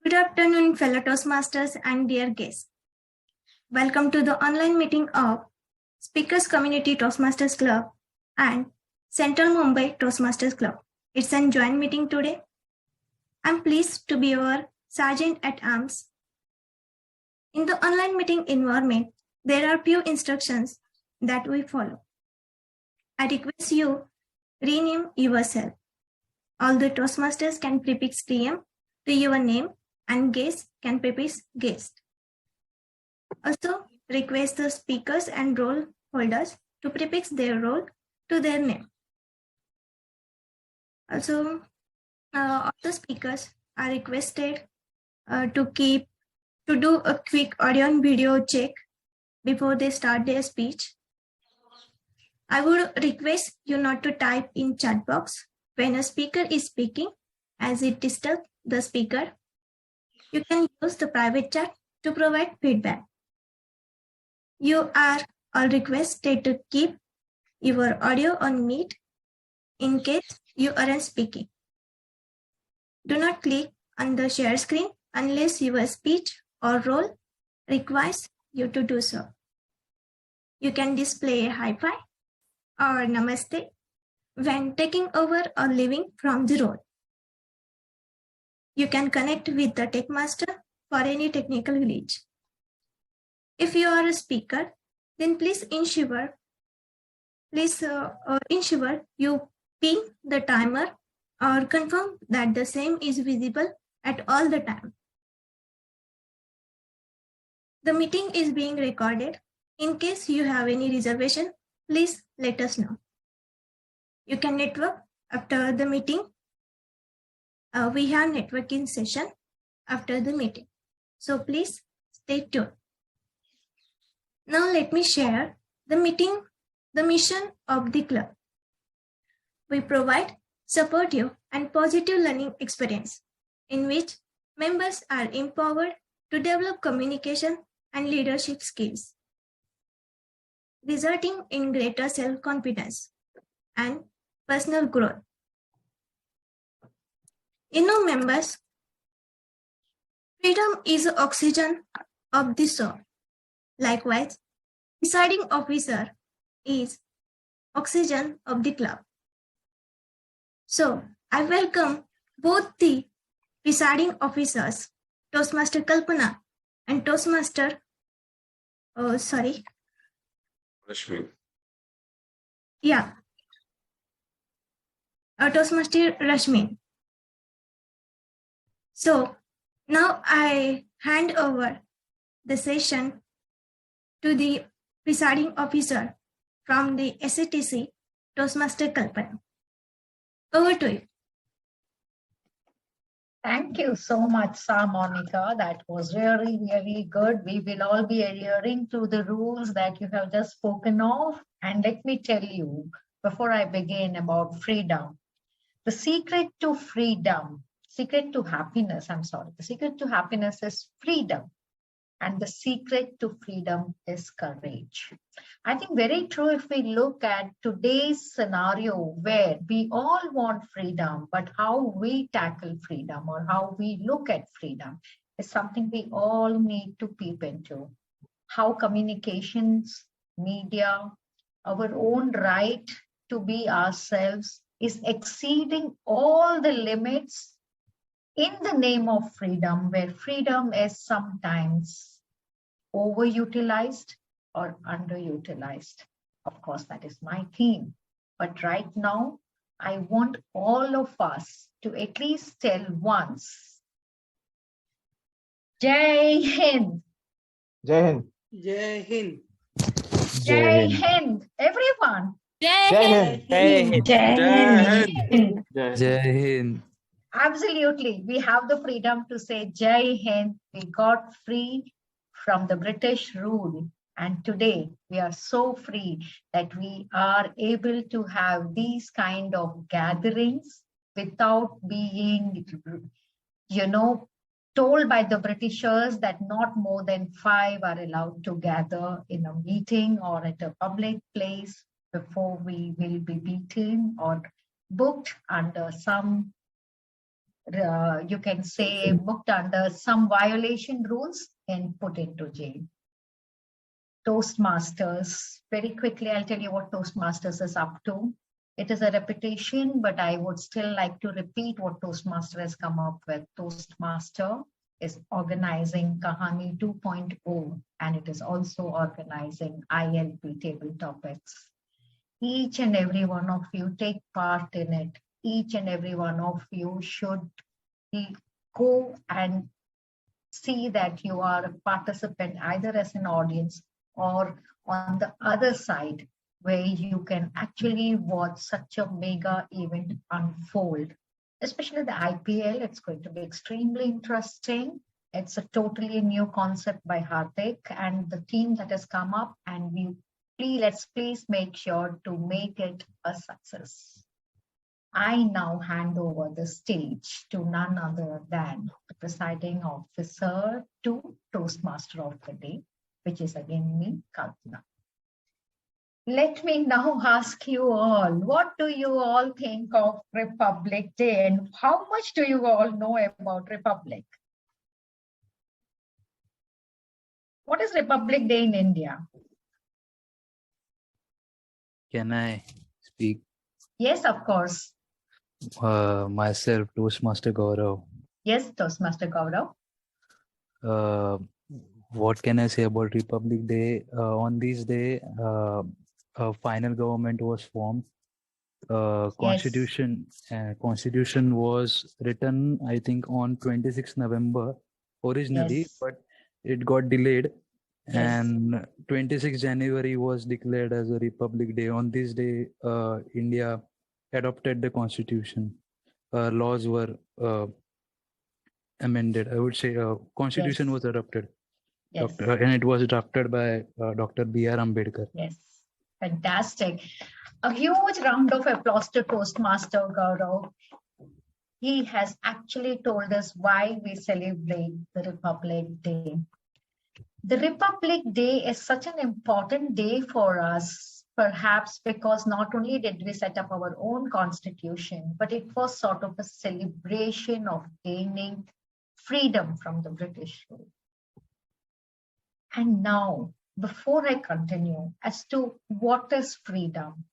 Good afternoon, fellow Toastmasters and dear guests. Welcome to the online meeting of Speakers Community Toastmasters Club and Central Mumbai Toastmasters Club. It's a joint meeting today. I'm pleased to be your Sergeant at Arms. In the online meeting environment, there are few instructions that we follow. I request you rename yourself. All the Toastmasters can prefix TM to your name and guest can prefix guest. Also, request the speakers and role holders to prefix their role to their name. Also, all the speakers are requested to do a quick audio and video check before they start their speech. I would request you not to type in chat box when a speaker is speaking, as it disturbs the speaker. You can use the private chat to provide feedback. You are all requested to keep your audio on mute in case you aren't speaking. Do not click on the share screen unless your speech or role requires you to do so. You can display a high five or namaste when taking over or leaving from the role. You can connect with the tech master for any technical glitch. If you are a speaker, then please ensure you ping the timer or confirm that the same is visible at all the time. The meeting is being recorded. In case you have any reservation, please let us know. You can network after the meeting. We have networking session after the meeting. So please stay tuned. Now let me share the mission of the club. We provide supportive and positive learning experience in which members are empowered to develop communication and leadership skills, resulting in greater self-confidence and personal growth. Members, freedom is the oxygen of the soul. Likewise, presiding officer is oxygen of the club. So, I welcome both the presiding officers, Toastmaster Kalpana and Toastmaster Rashmin. Yeah. Toastmaster Rashmin. So, now I hand over the session to the presiding officer from the SCTC, Toastmaster Kalpana. Over to you. Thank you so much, Monica. That was really, really good. We will all be adhering to the rules that you have just spoken of. And let me tell you, before I begin, about freedom. The secret to happiness is freedom. And the secret to freedom is courage. I think very true if we look at today's scenario where we all want freedom, but how we tackle freedom or how we look at freedom is something we all need to peep into. How communications, media, our own right to be ourselves is exceeding all the limits in the name of freedom, where freedom is sometimes overutilized or underutilized. Of course, that is my theme. But right now, I want all of us to at least tell once, Jai Hind. Jai Hind. Jai Hind. Jai Hind. Everyone. Jai Hind. Jai Hind. Jai Hind. Absolutely. We have the freedom to say Jai Hind. We got free from the British rule. And today we are so free that we are able to have these kind of gatherings without being, told by the Britishers that not more than 5 are allowed to gather in a meeting or at a public place before we will be beaten or booked under some you can say, booked under some violation rules and put into jail. Toastmasters, very quickly, I'll tell you what Toastmasters is up to. It is a repetition, but I would still like to repeat what Toastmaster has come up with. Toastmaster is organizing Kahani 2.0, and it is also organizing ILP table topics. Each and every one of you take part in it. Each and every one of you should go and see that you are a participant, either as an audience or on the other side, where you can actually watch such a mega event unfold. Especially the IPL, it's going to be extremely interesting. It's a totally new concept by Hardik and the team that has come up, and let's please make sure to make it a success. I now hand over the stage to none other than the presiding officer to Toastmaster of the day, which is again me, Kalpana. Let me now ask you all, what do you all think of Republic Day and how much do you all know about Republic? What is Republic Day in India? Can I speak? Yes, of course. Myself, Toastmaster Gaurav. Yes, Toastmaster Gaurav. What can I say about Republic Day? On this day, a final government was formed. Constitution was written, I think, on 26 November originally, but it got delayed. And 26 January was declared as a Republic Day. On this day, India adopted the constitution. Laws were amended. I would say constitution was adopted. And it was drafted by Dr. B.R. Ambedkar. Yes, fantastic. A huge round of applause to Toastmaster Gaurav. He has actually told us why we celebrate the Republic Day. The Republic Day is such an important day for us, perhaps because not only did we set up our own constitution, but it was sort of a celebration of gaining freedom from the British rule. And now, before I continue as to what is freedom,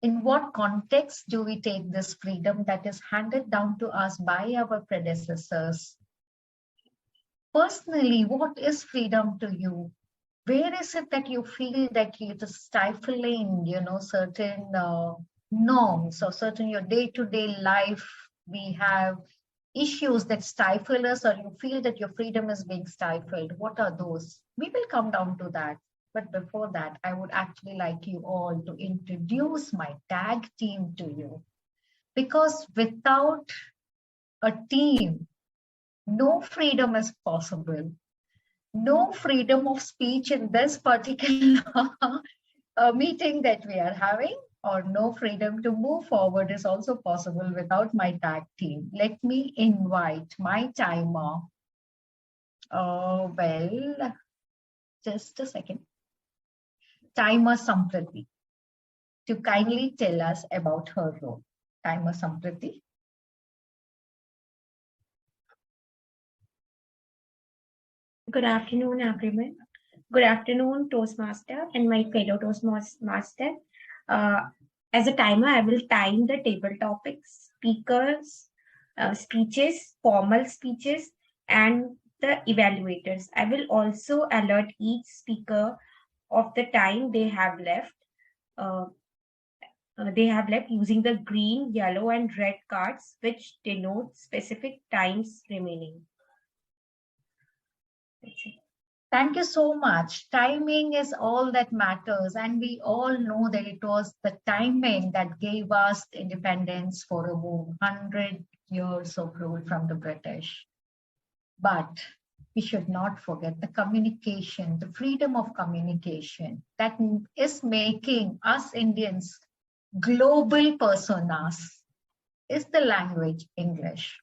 in what context do we take this freedom that is handed down to us by our predecessors? Personally, what is freedom to you? Where is it that you feel that it is stifling, certain norms or certain your day-to-day life? We have issues that stifle us, or you feel that your freedom is being stifled. What are those? We will come down to that. But before that, I would actually like you all to introduce my tag team to you. Because without a team, no freedom is possible. No freedom of speech in this particular meeting that we are having, or no freedom to move forward is also possible without my tag team. Let me invite my timer. Just a second. Timer Sampriti to kindly tell us about her role. Timer Sampriti. Good afternoon, everyone. Good afternoon, Toastmaster and my fellow Toastmaster. As a timer, I will time the table topics, speakers, speeches, formal speeches, and the evaluators. I will also alert each speaker of the time they have left. They have left using the green, yellow, and red cards, which denote specific times remaining. Thank you so much. Timing is all that matters. And we all know that it was the timing that gave us independence for over 100 years of rule from the British. But we should not forget the communication, the freedom of communication that is making us Indians global personas is the language English.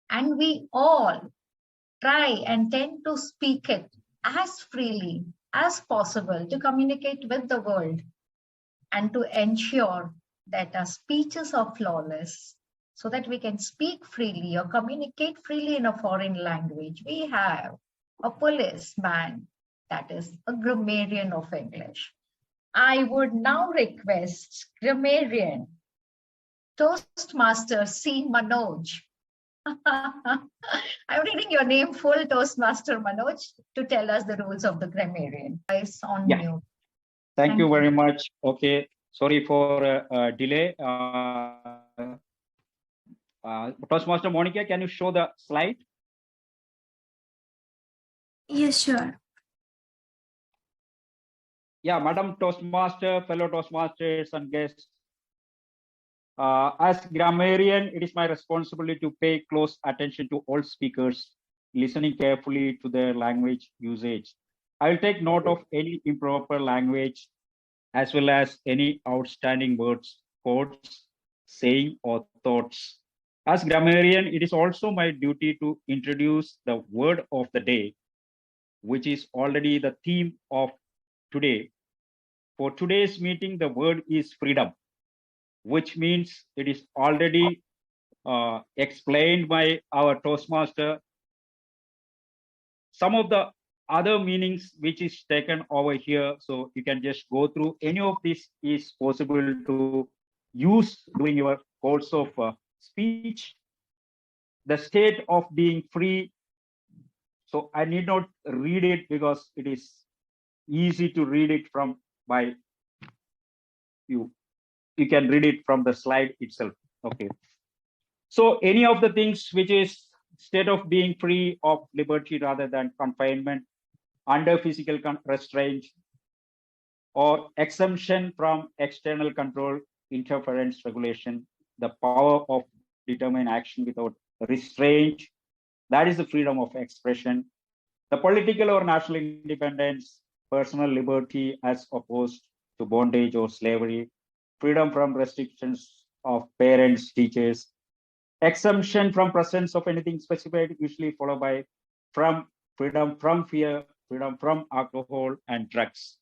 And we all try and tend to speak it as freely as possible to communicate with the world and to ensure that our speeches are flawless so that we can speak freely or communicate freely in a foreign language, we have a policeman, that is a grammarian of English. I would now request grammarian, Toastmaster C. Manoj. I'm reading your name full, Toastmaster Manoj, to tell us the rules of the grammarian. Guys, on mute. Thank you very much. Okay, sorry for delay. Toastmaster Monica, can you show the slide? Yes, sure. Yeah, Madam Toastmaster, fellow Toastmasters and guests. As grammarian, it is my responsibility to pay close attention to all speakers, listening carefully to their language usage. I will take note of any improper language as well as any outstanding words, quotes, saying, or thoughts. As grammarian, it is also my duty to introduce the word of the day, which is already the theme of today. For today's meeting, the word is freedom, which means it is already explained by our Toastmaster. Some of the other meanings which is taken over here, so you can just go through. Any of this is possible to use during your course of speech. The state of being free. So I need not read it because it is easy to read it from by you. You can read it from the slide itself. Okay. So any of the things which is state of being free of liberty rather than confinement, under physical restraint, or exemption from external control, interference, regulation, the power of determined action without restraint, that is the freedom of expression. The political or national independence, personal liberty as opposed to bondage or slavery, freedom from restrictions of parents, teachers, exemption from presence of anything specified, usually followed by from freedom from fear, freedom from alcohol and drugs.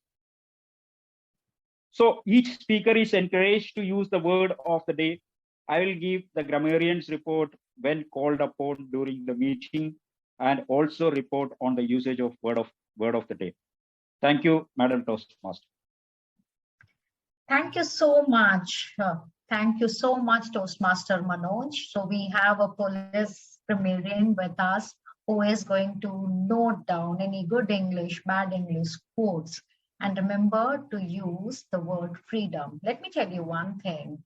So each speaker is encouraged to use the word of the day. I will give the grammarian's report when called upon during the meeting and also report on the usage of word of the day. Thank you, Madam Toastmaster. Thank you so much. Thank you so much, Toastmaster Manoj. So we have a police grammarian with us who is going to note down any good English, bad English quotes. And remember to use the word freedom. Let me tell you one thing.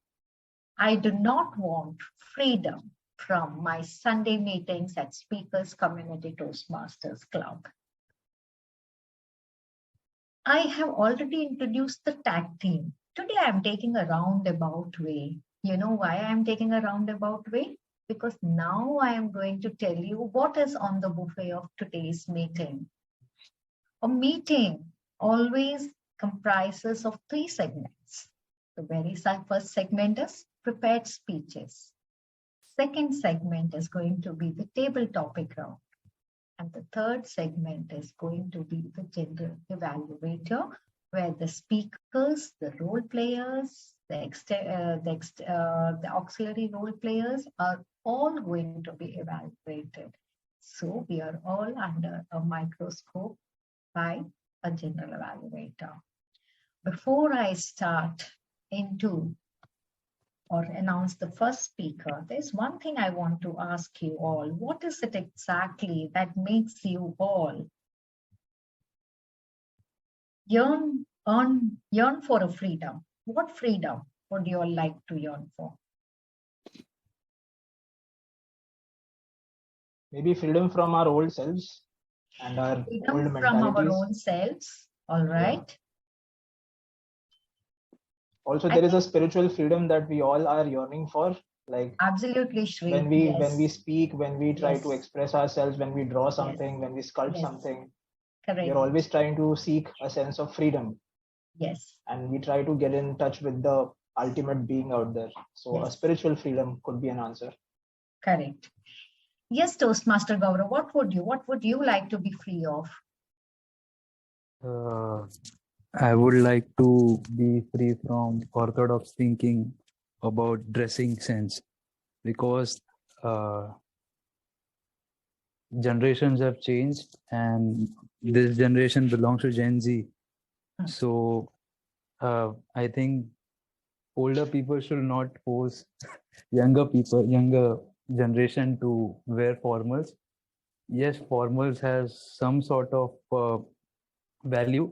I do not want freedom from my Sunday meetings at Speakers Community Toastmasters Club. I have already introduced the tag team. Today I'm taking a roundabout way. You know why I'm taking a roundabout way? Because now I am going to tell you what is on the buffet of today's meeting. A meeting always comprises of 3 segments. The very first segment is prepared speeches. Second segment is going to be the table topic round. And the third segment is going to be the general evaluator, where the speakers, the role players, the auxiliary role players are all going to be evaluated. So we are all under a microscope by a general evaluator. Before I start into or announce the first speaker, there's one thing I want to ask you all. What is it exactly that makes you all yearn for a freedom? What freedom would you all like to yearn for? Maybe freedom from our old selves and our freedom old from mentalities. our own selves, all right? Yeah. Also, there is a spiritual freedom that we all are yearning for. Like absolutely, Shri. When we speak, when we try to express ourselves, when we draw something, when we sculpt something, correct. We're always trying to seek a sense of freedom. Yes. And we try to get in touch with the ultimate being out there. So a spiritual freedom could be an answer. Correct. Yes, Toastmaster Gaurav, what would you like to be free of? I would like to be free from orthodox thinking about dressing sense. because generations have changed and this generation belongs to Gen Z. So I think older people should not force younger generation to wear formals. Yes, formals has some sort of value,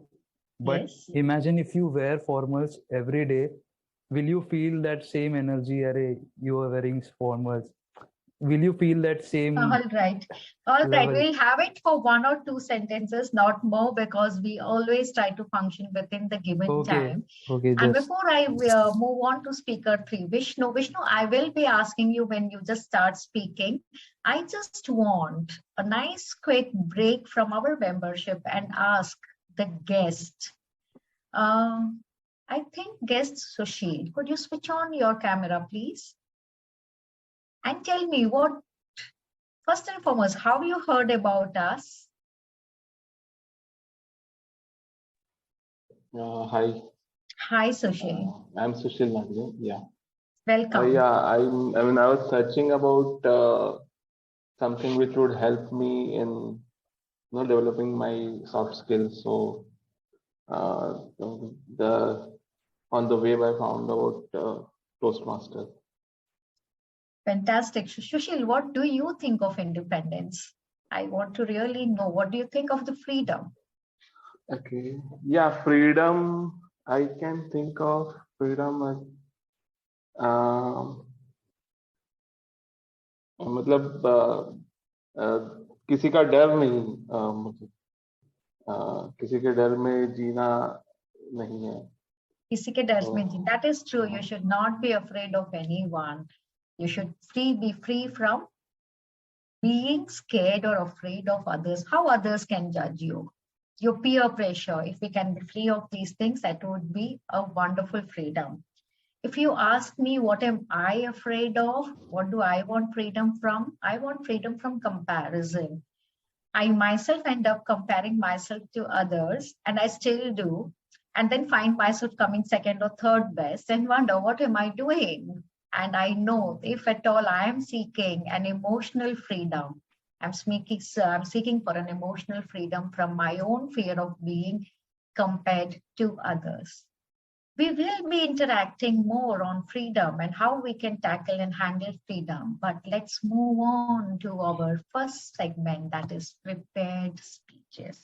but Yes. imagine if you wear formals every day, will you feel that same energy? Array, you are wearing formals. Will you feel that same All right. All right. level? We'll have it for 1 or 2 sentences, not more, because we always try to function within the given time. Okay, And just before I move on to speaker 3, Vishnu, I will be asking you when you just start speaking. I just want a nice quick break from our membership and ask the guest. I think guest Sushil, could you switch on your camera, please? And tell me what, first and foremost, how you heard about us? Hi. Hi, Sushil. I'm Sushil Nagde. Yeah. Welcome. I was searching about something which would help me in developing my soft skills. So on the web I found about Toastmasters. Fantastic. Sushil, what do you think of independence? I want to really know, what do you think of the freedom? Okay. Yeah, freedom. I can think of freedom as किसी का डर नहीं किसी के डर में जीना नहीं है. किसी के डर में जी. That is true. You should not be afraid of anyone. You should be free from being scared or afraid of others. How others can judge you? Your peer pressure. If we can be free of these things, that would be a wonderful freedom. If you ask me, what am I afraid of? What do I want freedom from? I want freedom from comparison. I myself end up comparing myself to others, and I still do, and then find myself coming second or third best and wonder, what am I doing? And I know, if at all I am seeking an emotional freedom, I'm seeking for an emotional freedom from my own fear of being compared to others. We will be interacting more on freedom and how we can tackle and handle freedom. But let's move on to our first segment, that is prepared speeches.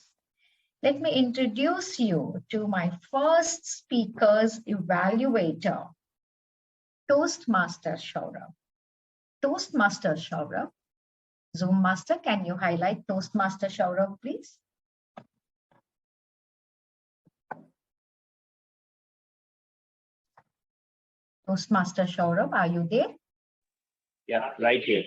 Let me introduce you to my first speaker's evaluator, Toastmasters Shaurabh. Toastmasters Shaurabh. Zoom Master, can you highlight Toastmasters Shaurabh, please? Toastmaster Shaurabh, are you there? Yeah, right here.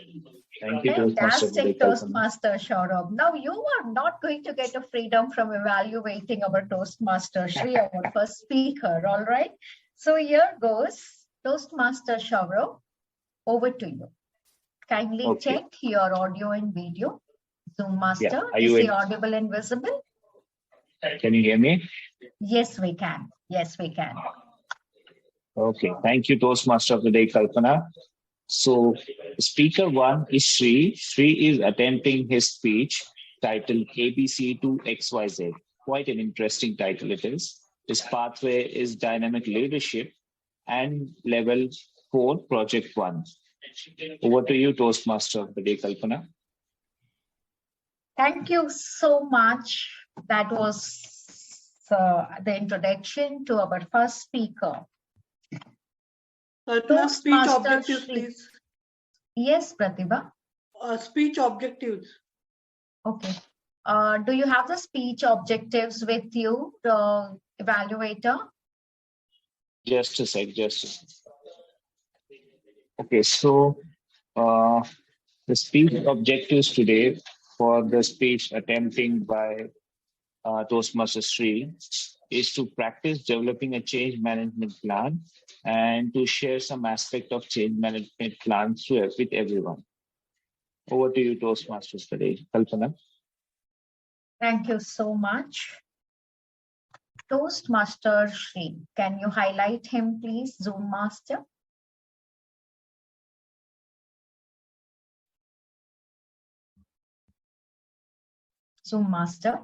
Thank you, Fantastic, Toastmaster Shaurabh. Now you are not going to get a freedom from evaluating our Toastmaster Shri, our first speaker, all right? So here goes, Toastmaster Shaurabh, over to you. Kindly check your audio and video. Zoom Master, is he audible and visible? Can you hear me? Yes, we can. Yes, we can. Okay, thank you, Toastmaster of the Day, Kalpana. So, speaker 1 is Sri. Sri is attempting his speech titled ABC to XYZ. Quite an interesting title it is. His pathway is dynamic leadership and level 4, project 1. Over to you, Toastmaster of the Day, Kalpana. Thank you so much. That was the introduction to our first speaker. Speech objectives, please. Yes, Pratibha. Speech objectives. Okay. Do you have the speech objectives with you, the evaluator? Just a sec. Okay, so the speech objectives today for the speech attempting by Toastmaster Sri is to practice developing a change management plan and to share some aspect of change management plans with everyone. Over to you, Toastmasters today. Kalpana. Thank you so much. Toastmaster Sri, can you highlight him, please, Zoom Master? Zoom Master.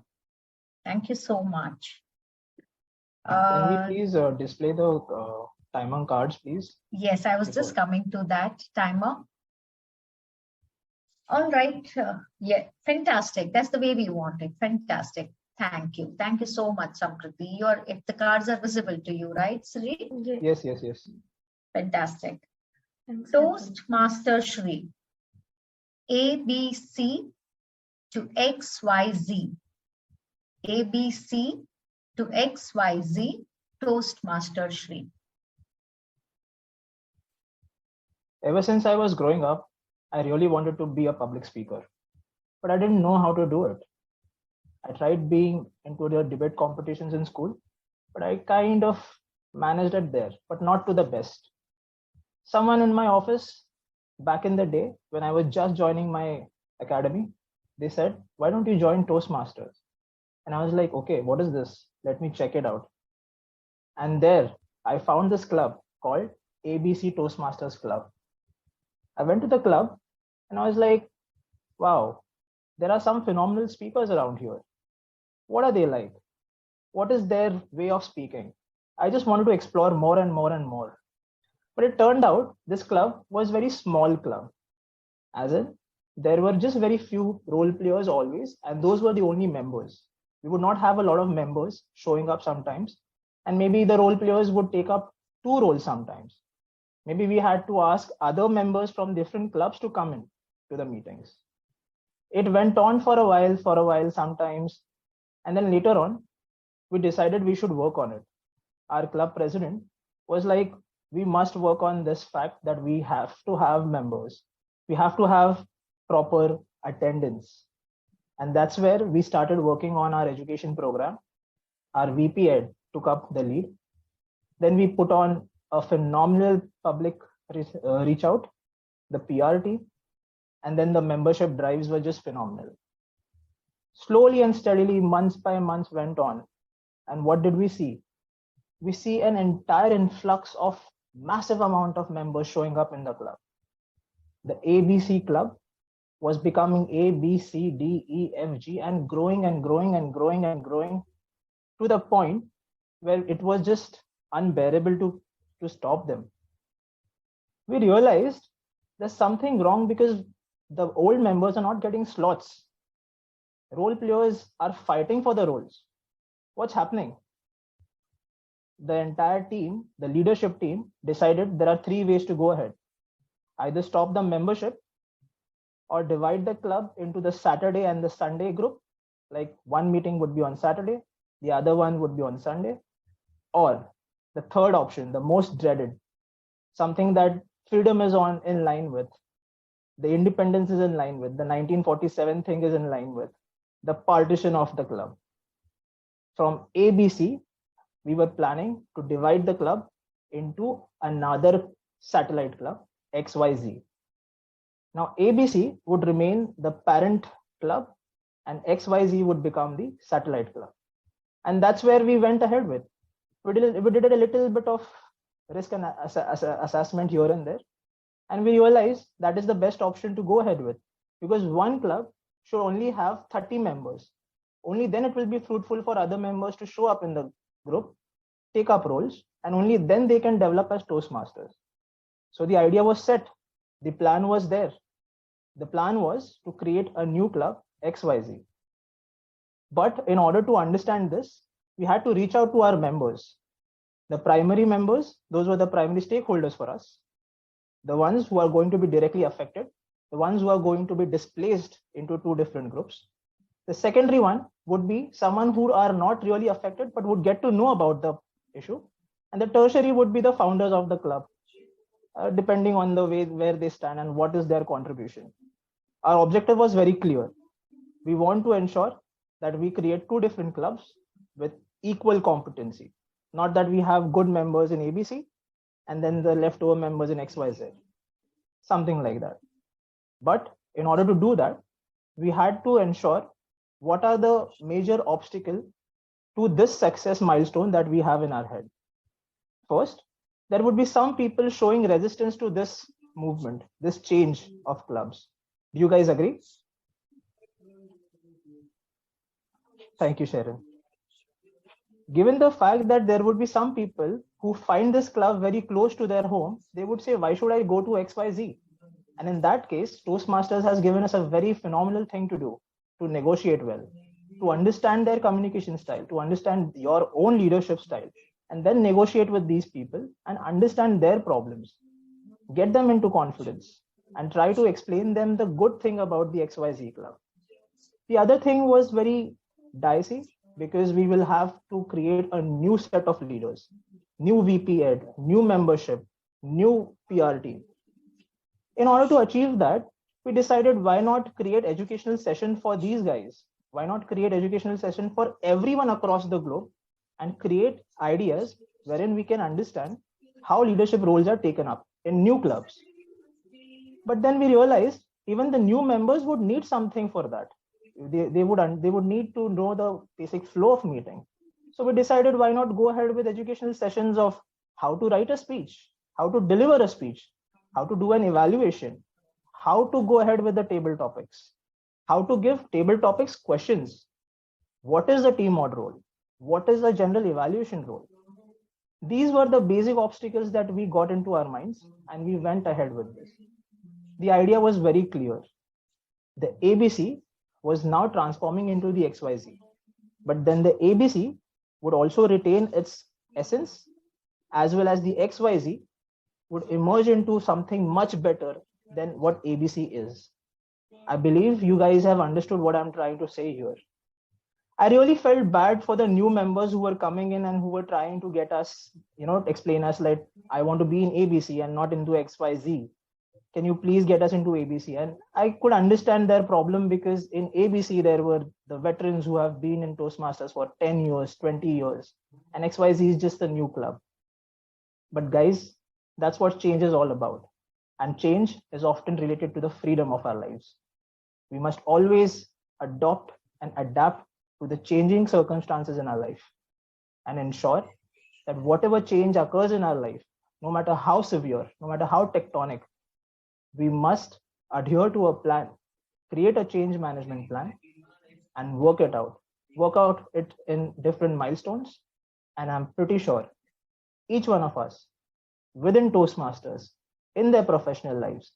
Thank you so much. Can we please display the timer cards, please? Yes, I was just coming to that timer. All right. Yeah, fantastic. That's the way we want it. Fantastic. Thank you. Thank you so much, Samkriti. If the cards are visible to you, right, Sri? Yes. Fantastic. Toastmaster Shri. ABC to XYZ. ABC to XYZ. Toastmaster Shri. Ever since I was growing up, I really wanted to be a public speaker, but I didn't know how to do it. I tried being into the debate competitions in school, but I kind of managed it there, but not to the best. Someone in my office back in the day, when I was just joining my academy, they said, why don't you join Toastmasters? And I was like, okay, what is this? Let me check it out. And there I found this club called ABC Toastmasters Club. I went to the club and I was like, wow, there are some phenomenal speakers around here. What are they like? What is their way of speaking? I just wanted to explore more and more and more. But it turned out this club was a very small club. As in, there were just very few role players always, and those were the only members. We would not have a lot of members showing up sometimes. And maybe the role players would take up 2 roles sometimes. Maybe we had to ask other members from different clubs to come in to the meetings. It went on for a while sometimes. And then later on, we decided we should work on it. Our club president was like, we must work on this fact that we have to have members. We have to have proper attendance. And that's where we started working on our education program. Our VP Ed took up the lead. Then we put on a phenomenal public reach out, the PR team, and then the membership drives were just phenomenal. Slowly and steadily, months by months went on. And what did we see? We see an entire influx of massive amount of members showing up in the club. The ABC club was becoming A, B, C, D, E, F, G, and growing and growing and growing and growing to the point where it was just unbearable to stop them. We realized there's something wrong because the old members are not getting slots. Role players are fighting for the roles. What's happening? The entire team, the leadership team, decided there are 3 ways to go ahead. Either stop the membership or divide the club into the Saturday and the Sunday group. Like one meeting would be on Saturday, the other one would be on Sunday. Or the third option, the most dreaded, something that freedom is in line with, the independence is in line with, the 1947 thing is in line with, the partition of the club. From ABC, we were planning to divide the club into another satellite club, XYZ. Now ABC would remain the parent club and XYZ would become the satellite club. And that's where we went ahead with. We did a little bit of risk and assessment here and there. And we realized that is the best option to go ahead with, because one club should only have 30 members. Only then it will be fruitful for other members to show up in the group, take up roles, and only then they can develop as Toastmasters. So the idea was set. The plan was there. The plan was to create a new club, XYZ. But in order to understand this, we had to reach out to our members. The primary members, those were the primary stakeholders for us. The ones who are going to be directly affected, the ones who are going to be displaced into 2 different groups. The secondary one would be someone who are not really affected, but would get to know about the issue. And the tertiary would be the founders of the club, depending on the way where they stand and what is their contribution. Our objective was very clear. We want to ensure that we create 2 different clubs with equal competency. Not that we have good members in ABC and then the leftover members in XYZ, something like that. But in order to do that, we had to ensure what are the major obstacles to this success milestone that we have in our head. First, there would be some people showing resistance to this movement, this change of clubs. Do you guys agree? Thank you, Sharon. Given the fact that there would be some people who find this club very close to their home, they would say, why should I go to XYZ? And in that case, Toastmasters has given us a very phenomenal thing to do, to negotiate well, to understand their communication style, to understand your own leadership style, and then negotiate with these people and understand their problems, get them into confidence, and try to explain them the good thing about the XYZ club. The other thing was very dicey because we will have to create a new set of leaders, new VP Ed, new membership, new PR team. In order to achieve that, we decided why not create educational session for these guys? Why not create educational session for everyone across the globe and create ideas wherein we can understand how leadership roles are taken up in new clubs. But then we realized even the new members would need something for that. They would need to know the basic flow of meeting. So we decided why not go ahead with educational sessions of how to write a speech, how to deliver a speech, how to do an evaluation, how to go ahead with the table topics, how to give table topics questions. What is the TMOD role? What is the general evaluation role? These were the basic obstacles that we got into our minds and we went ahead with this. The idea was very clear. The ABC was now transforming into the XYZ, but then the ABC would also retain its essence, as well as the XYZ would emerge into something much better than what ABC is. I believe you guys have understood what I'm trying to say here. I really felt bad for the new members who were coming in and who were trying to get us, explain us like, I want to be in ABC and not into XYZ. Can you please get us into ABC? And I could understand their problem because in ABC, there were the veterans who have been in Toastmasters for 10 years, 20 years, and XYZ is just a new club. But guys, that's what change is all about. And change is often related to the freedom of our lives. We must always adopt and adapt to the changing circumstances in our life and ensure that whatever change occurs in our life, no matter how severe, no matter how tectonic, we must adhere to a plan, create a change management plan and work it out. Work out it in different milestones. And I'm pretty sure each one of us within Toastmasters in their professional lives,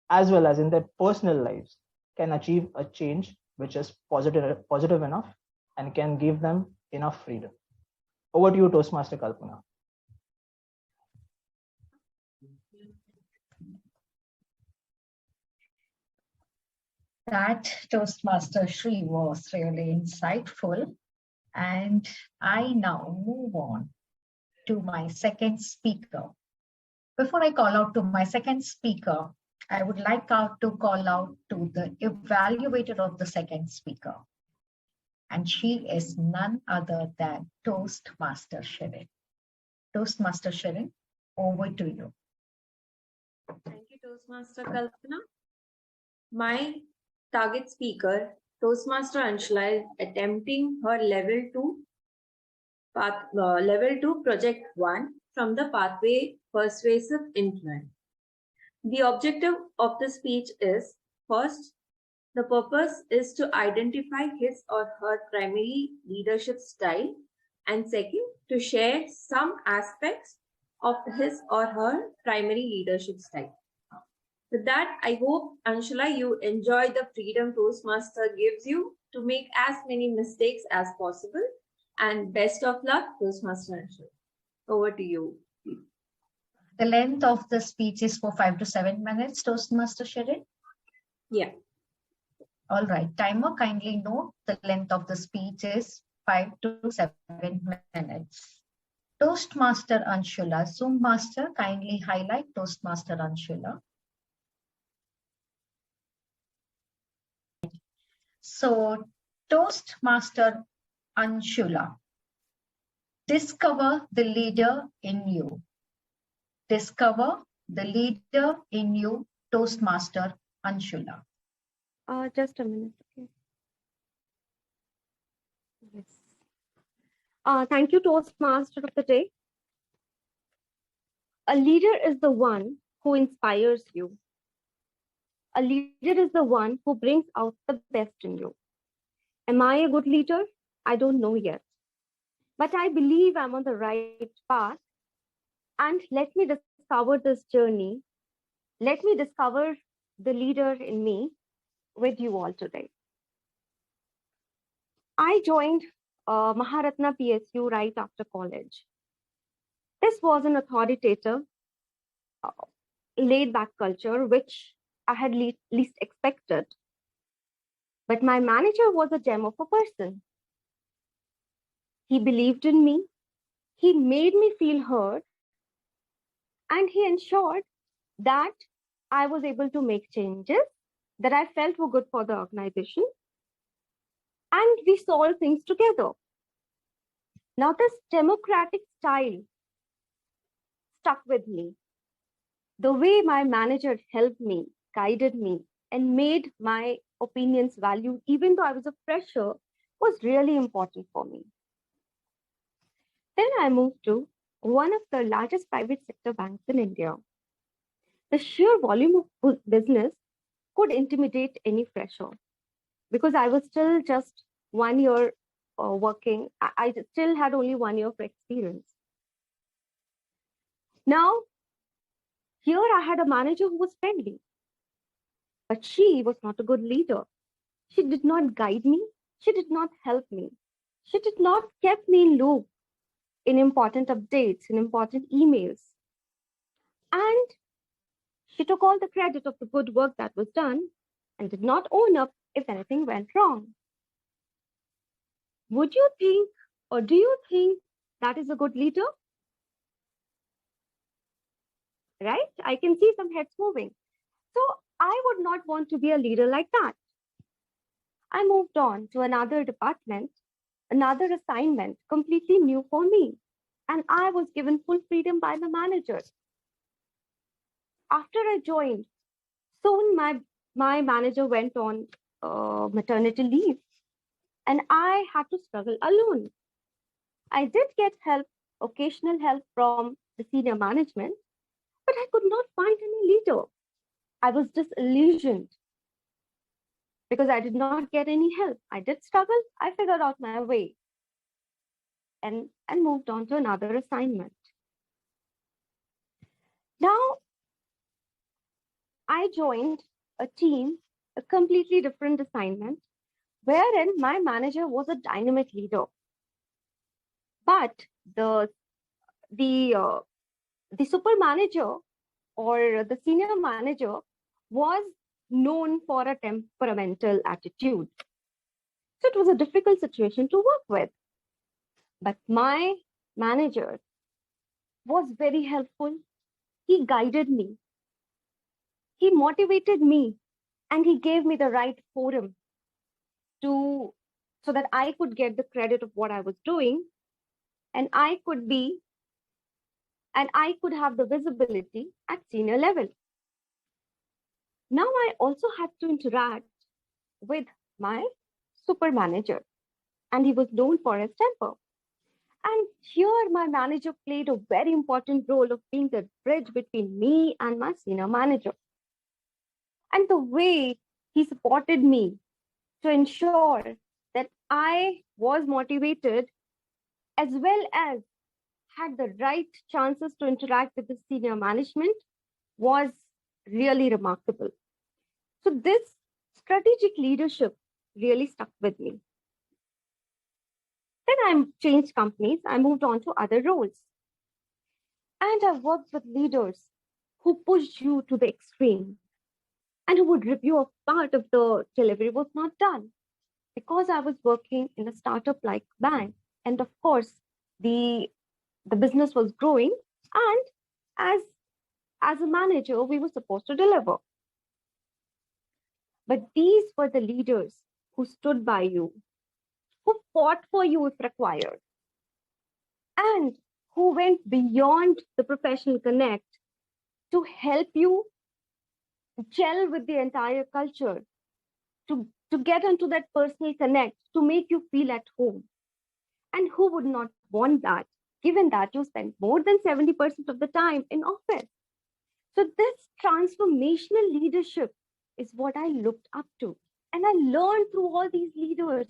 as well as in their personal lives, can achieve a change which is positive enough and can give them enough freedom. Over to you, Toastmaster Kalpana. That Toastmaster Shri was really insightful. And I now move on to my second speaker. Before I call out to my second speaker, I would like to call out to the evaluator of the second speaker. And she is none other than Toastmaster Sharon. Toastmaster Sharon, over to you. Thank you, Toastmaster Kalpana. My target speaker, Toastmaster Anshula, is attempting her level 2 project 1 from the pathway persuasive influence. The objective of the speech is, first, the purpose is to identify his or her primary leadership style, and second, to share some aspects of his or her primary leadership style. With that, I hope, Anshula, you enjoy the freedom Toastmaster gives you to make as many mistakes as possible. And best of luck, Toastmaster Anshula. Over to you. The length of the speech is for 5 to 7 minutes, Toastmaster Sharon? Yeah. All right. Timer, kindly note the length of the speech is 5 to 7 minutes. Toastmaster Anshula, Zoom Master, kindly highlight Toastmaster Anshula. So, Toastmaster Anshula, discover the leader in you. Discover the leader in you, Toastmaster Anshula. Just a minute. Okay. Yes. Thank you, Toastmaster of the day. A leader is the one who inspires you. A leader is the one who brings out the best in you. Am I a good leader? I don't know yet. But I believe I'm on the right path. And let me discover this journey. Let me discover the leader in me with you all today. I joined Maharatna PSU right after college. This was an authoritative, uh, laid back culture, which I had least expected. But my manager was a gem of a person. He believed in me, he made me feel heard, and he ensured that I was able to make changes that I felt were good for the organization, and we solved things together. Now, this democratic style stuck with me. The way my manager helped me, guided me, and made my opinions valued, even though I was a fresher, was really important for me. Then I moved to one of the largest private sector banks in India. The sheer volume of business could intimidate any fresher because I was still just 1 year working. I still had only 1 year of experience. Now, here I had a manager who was friendly, but she was not a good leader. She did not guide me. She did not help me. She did not keep me in loop in important updates, in important emails. And she took all the credit of the good work that was done and did not own up if anything went wrong. Would you think, or do you think that is a good leader? Right? I can see some heads moving. So I would not want to be a leader like that. I moved on to another department, another assignment, completely new for me. And I was given full freedom by the manager. After I joined, soon my manager went on maternity leave, and I had to struggle alone. I did get help, occasional help from the senior management, but I could not find any leader. I was disillusioned because I did not get any help. I did struggle. I figured out my way and moved on to another assignment. Now, I joined a team, a completely different assignment, wherein my manager was a dynamic leader. But the super manager or the senior manager was known for a temperamental attitude. So it was a difficult situation to work with. But my manager was very helpful. He guided me. He motivated me, and he gave me the right forum so that I could get the credit of what I was doing, and I could have the visibility at senior level. Now I also had to interact with my super manager, and he was known for his temper. And here my manager played a very important role of being the bridge between me and my senior manager. And the way he supported me to ensure that I was motivated as well as had the right chances to interact with the senior management was really remarkable. So this strategic leadership really stuck with me. Then I changed companies. I moved on to other roles. And I worked with leaders who pushed you to the extreme and who would review a part of the delivery was not done. Because I was working in a startup-like bank, and of course, the business was growing, and as a manager, we were supposed to deliver. But these were the leaders who stood by you, who fought for you if required, and who went beyond the professional connect to help you gel with the entire culture, to get into that personal connect, to make you feel at home. And who would not want that, given that you spend more than 70% of the time in office? So this transformational leadership is what I looked up to. And I learned through all these leaders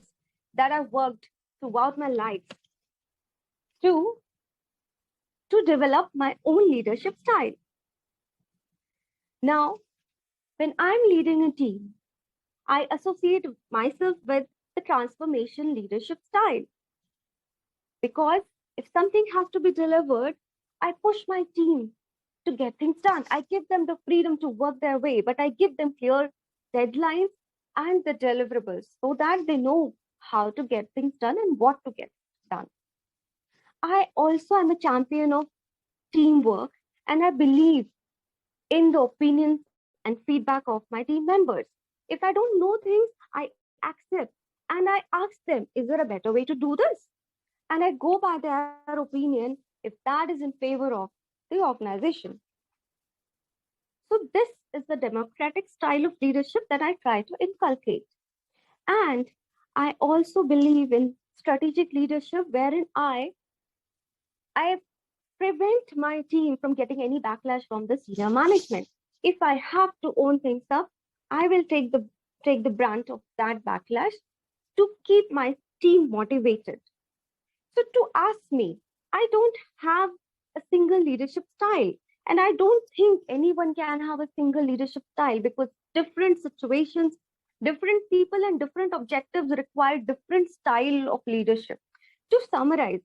that I worked throughout my life to develop my own leadership style. Now, when I'm leading a team, I associate myself with the transformation leadership style. Because if something has to be delivered, I push my team to get things done. I give them the freedom to work their way, but I give them clear deadlines and the deliverables so that they know how to get things done and what to get done. I also am a champion of teamwork, and I believe in the opinions and feedback of my team members. If I don't know things, I accept and I ask them, is there a better way to do this? And I go by their opinion if that is in favor of the organization. So this is the democratic style of leadership that I try to inculcate. And I also believe in strategic leadership, wherein I prevent my team from getting any backlash from the senior management. If I have to own things up, I will take the brunt of that backlash to keep my team motivated. So to ask me, I don't have a single leadership style. And I don't think anyone can have a single leadership style because different situations, different people and different objectives require different style of leadership. To summarize,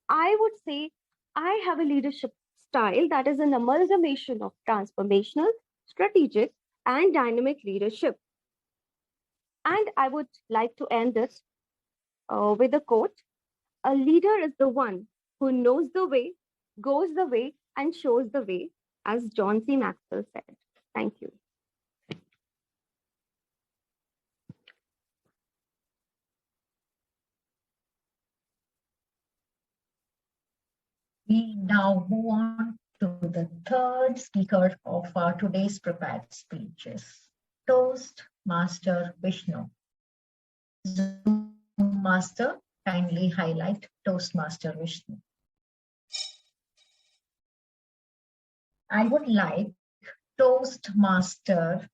I would say I have a leadership style that is an amalgamation of transformational, strategic, and dynamic leadership. And I would like to end this with a quote. A leader is the one who knows the way, goes the way, and shows the way, as John C. Maxwell said. Thank you. We now move on to the third speaker of our today's prepared speeches, Toastmaster Vishnu. Zoom Master, kindly highlight Toastmaster Vishnu. I would like Toastmaster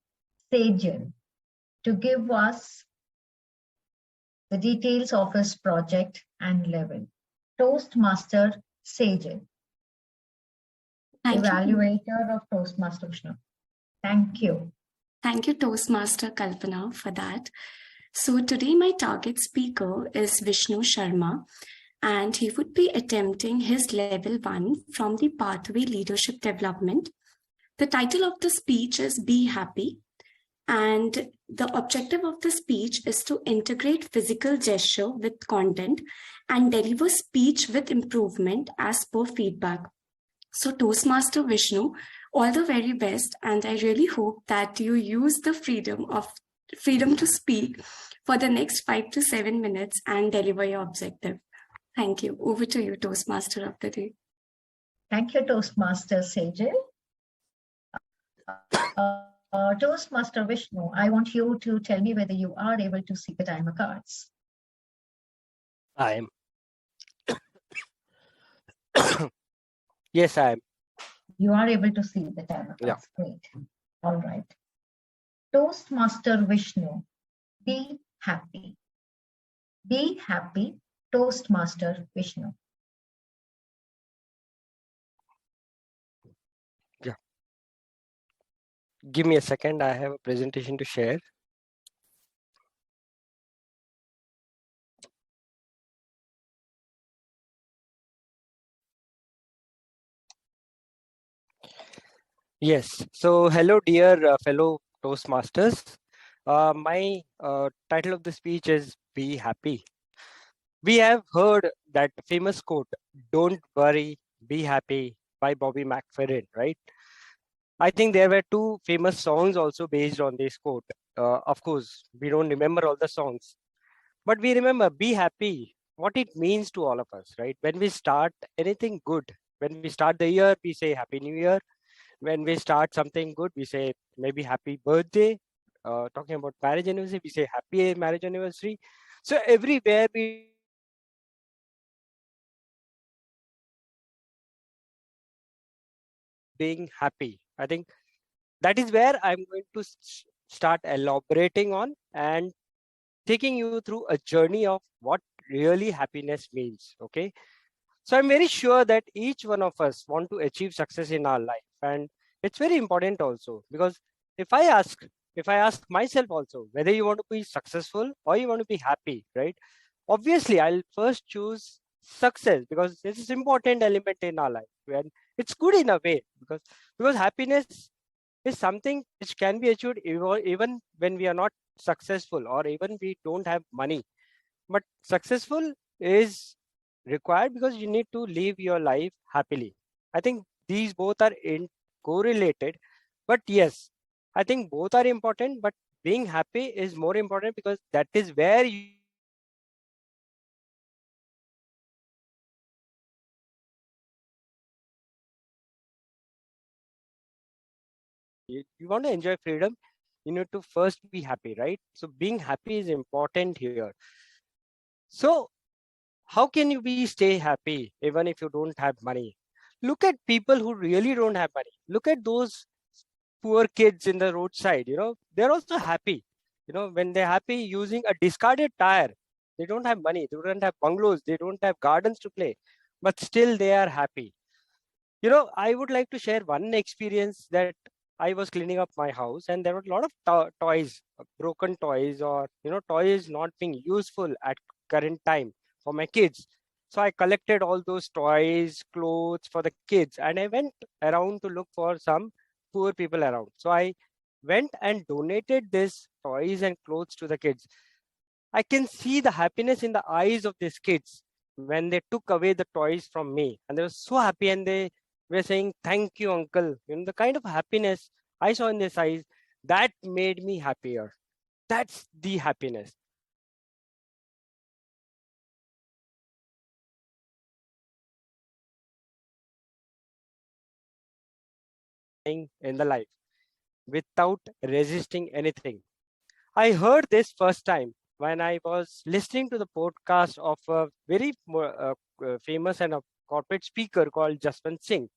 Sejal to give us the details of his project and level. Toastmaster Sejal, evaluator of Toastmaster Vishnu. Thank you. Thank you, Toastmaster Kalpana, for that. So today my target speaker is Vishnu Sharma, and he would be attempting his level 1 from the Pathway Leadership Development. The title of the speech is Be Happy, and the objective of the speech is to integrate physical gesture with content and deliver speech with improvement as per feedback. So Toastmaster Vishnu, all the very best, and I really hope that you use the freedom to speak for the next 5 to 7 minutes and deliver your objective. Thank you. Over to you, Toastmaster of the day. Thank you, Toastmaster Sejal. Toastmaster Vishnu, I want you to tell me whether you are able to see the timer cards. I am. Yes, I am. You are able to see the timer cards. Yeah. Great. All right. Toastmaster Vishnu, be happy. Be happy, Toastmaster Vishnu. Yeah. Give me a second. I have a presentation to share. Yes. So hello, dear fellow Toastmasters. My title of the speech is Be Happy. We have heard that famous quote, "Don't worry, be happy" by Bobby McFerrin, right? I think there were 2 famous songs also based on this quote. Of course, we don't remember all the songs, but we remember Be Happy, what it means to all of us, right? When we start anything good, when we start the year, we say Happy New Year. When we start something good, we say maybe happy birthday. Talking about marriage anniversary, we say happy marriage anniversary. So everywhere we being happy. I think that is where I'm going to start elaborating on and taking you through a journey of what really happiness means. Okay. So I'm very sure that each one of us want to achieve success in our life. And it's very important also, because if I ask myself also whether you want to be successful or you want to be happy, right? Obviously, I'll first choose success, because this is important element in our life. And it's good in a way, because happiness is something which can be achieved even when we are not successful, or even we don't have money. But successful is required because you need to live your life happily. I think these both are correlated, but yes, I think both are important, but being happy is more important, because that is where you want to enjoy freedom. You need to first be happy, right? So being happy is important here. So how can you be stay happy even if you don't have money? Look at people who really don't have money. Look at those poor kids in the roadside. They're also happy. When they're happy using a discarded tire. They don't have money, they don't have bungalows, they don't have gardens to play, but still they are happy. I would like to share one experience that I was cleaning up my house, and there were a lot of toys, broken toys, or toys not being useful at current time for my kids. So I collected all those toys, clothes for the kids, and I went around to look for some poor people around. So I went and donated these toys and clothes to the kids. I can see the happiness in the eyes of these kids when they took away the toys from me, and they were so happy, and they were saying, "Thank you, uncle." The kind of happiness I saw in their eyes, that made me happier. That's the happiness. In the life without resisting anything. I heard this first time when I was listening to the podcast of a very famous and a corporate speaker called Jaswant Singh.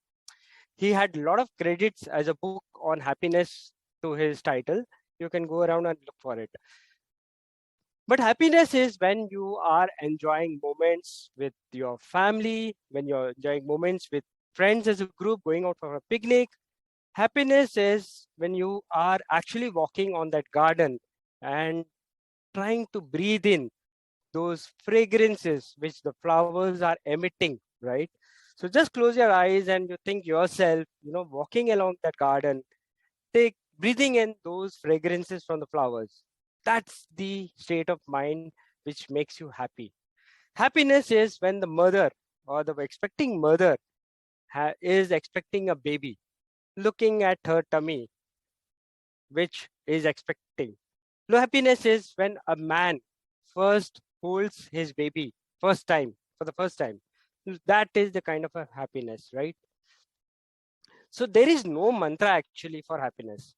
He had a lot of credits as a book on happiness to his title. You can go around and look for it. But happiness is when you are enjoying moments with your family, when you're enjoying moments with friends as a group, going out for a picnic. Happiness is when you are actually walking on that garden and trying to breathe in those fragrances which the flowers are emitting, right? So just close your eyes and you think yourself, walking along that garden, breathing in those fragrances from the flowers. That's the state of mind which makes you happy. Happiness is when the mother or the expecting mother is expecting a baby, looking at her tummy, which is expecting. Happiness is when a man first holds his baby for the first time. That is the kind of a happiness, right? So there is no mantra actually for happiness.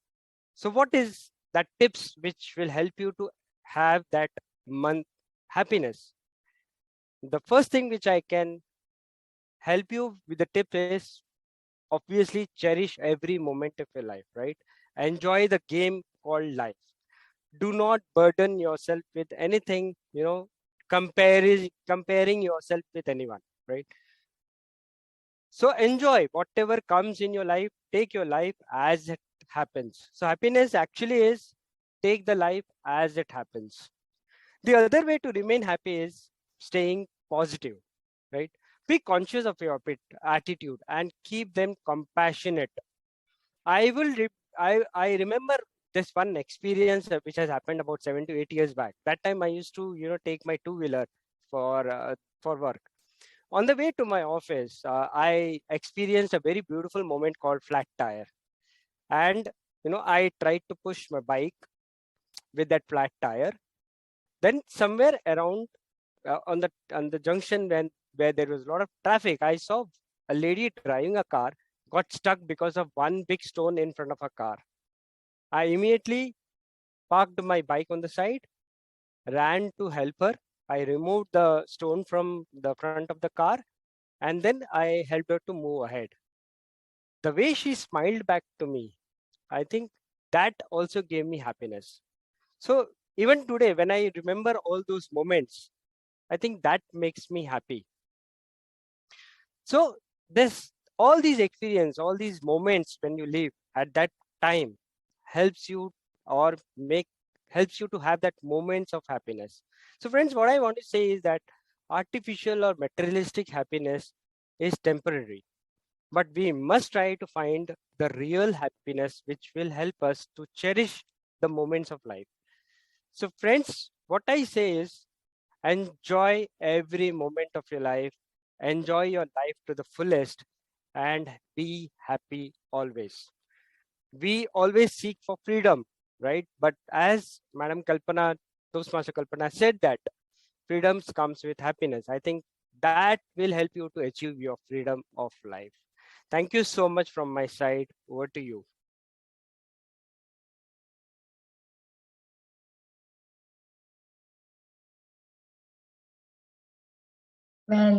So what is that tips which will help you to have that happiness? The first thing which I can help you with the tip is obviously cherish every moment of your life, right? Enjoy the game called life. Do not burden yourself with anything, comparing yourself with anyone, right? So enjoy whatever comes in your life. Take your life as it happens. So happiness actually is take the life as it happens. The other way to remain happy is staying positive, right? Be conscious of your attitude and keep them compassionate. I remember this one experience which has happened about 7 to 8 years back. That time I used to, take my two-wheeler for work. On the way to my office, I experienced a very beautiful moment called flat tire. And, I tried to push my bike with that flat tire. Then somewhere around on the junction where there was a lot of traffic, I saw a lady driving a car got stuck because of one big stone in front of her car. I immediately parked my bike on the side, ran to help her. I removed the stone from the front of the car, and then I helped her to move ahead. The way she smiled back to me, I think that also gave me happiness. So even today, when I remember all those moments, I think that makes me happy. So all these experience, all these moments when you live at that time helps you helps you to have that moments of happiness. So friends, what I want to say is that artificial or materialistic happiness is temporary, but we must try to find the real happiness which will help us to cherish the moments of life. So friends, what I say is enjoy every moment of your life, enjoy your life to the fullest, and be happy always. We always seek for freedom, right? But as Madam Kalpana, Toastmaster Kalpana said that freedom comes with happiness. I think that will help you to achieve your freedom of life. Thank you so much from my side. Over to you. Well,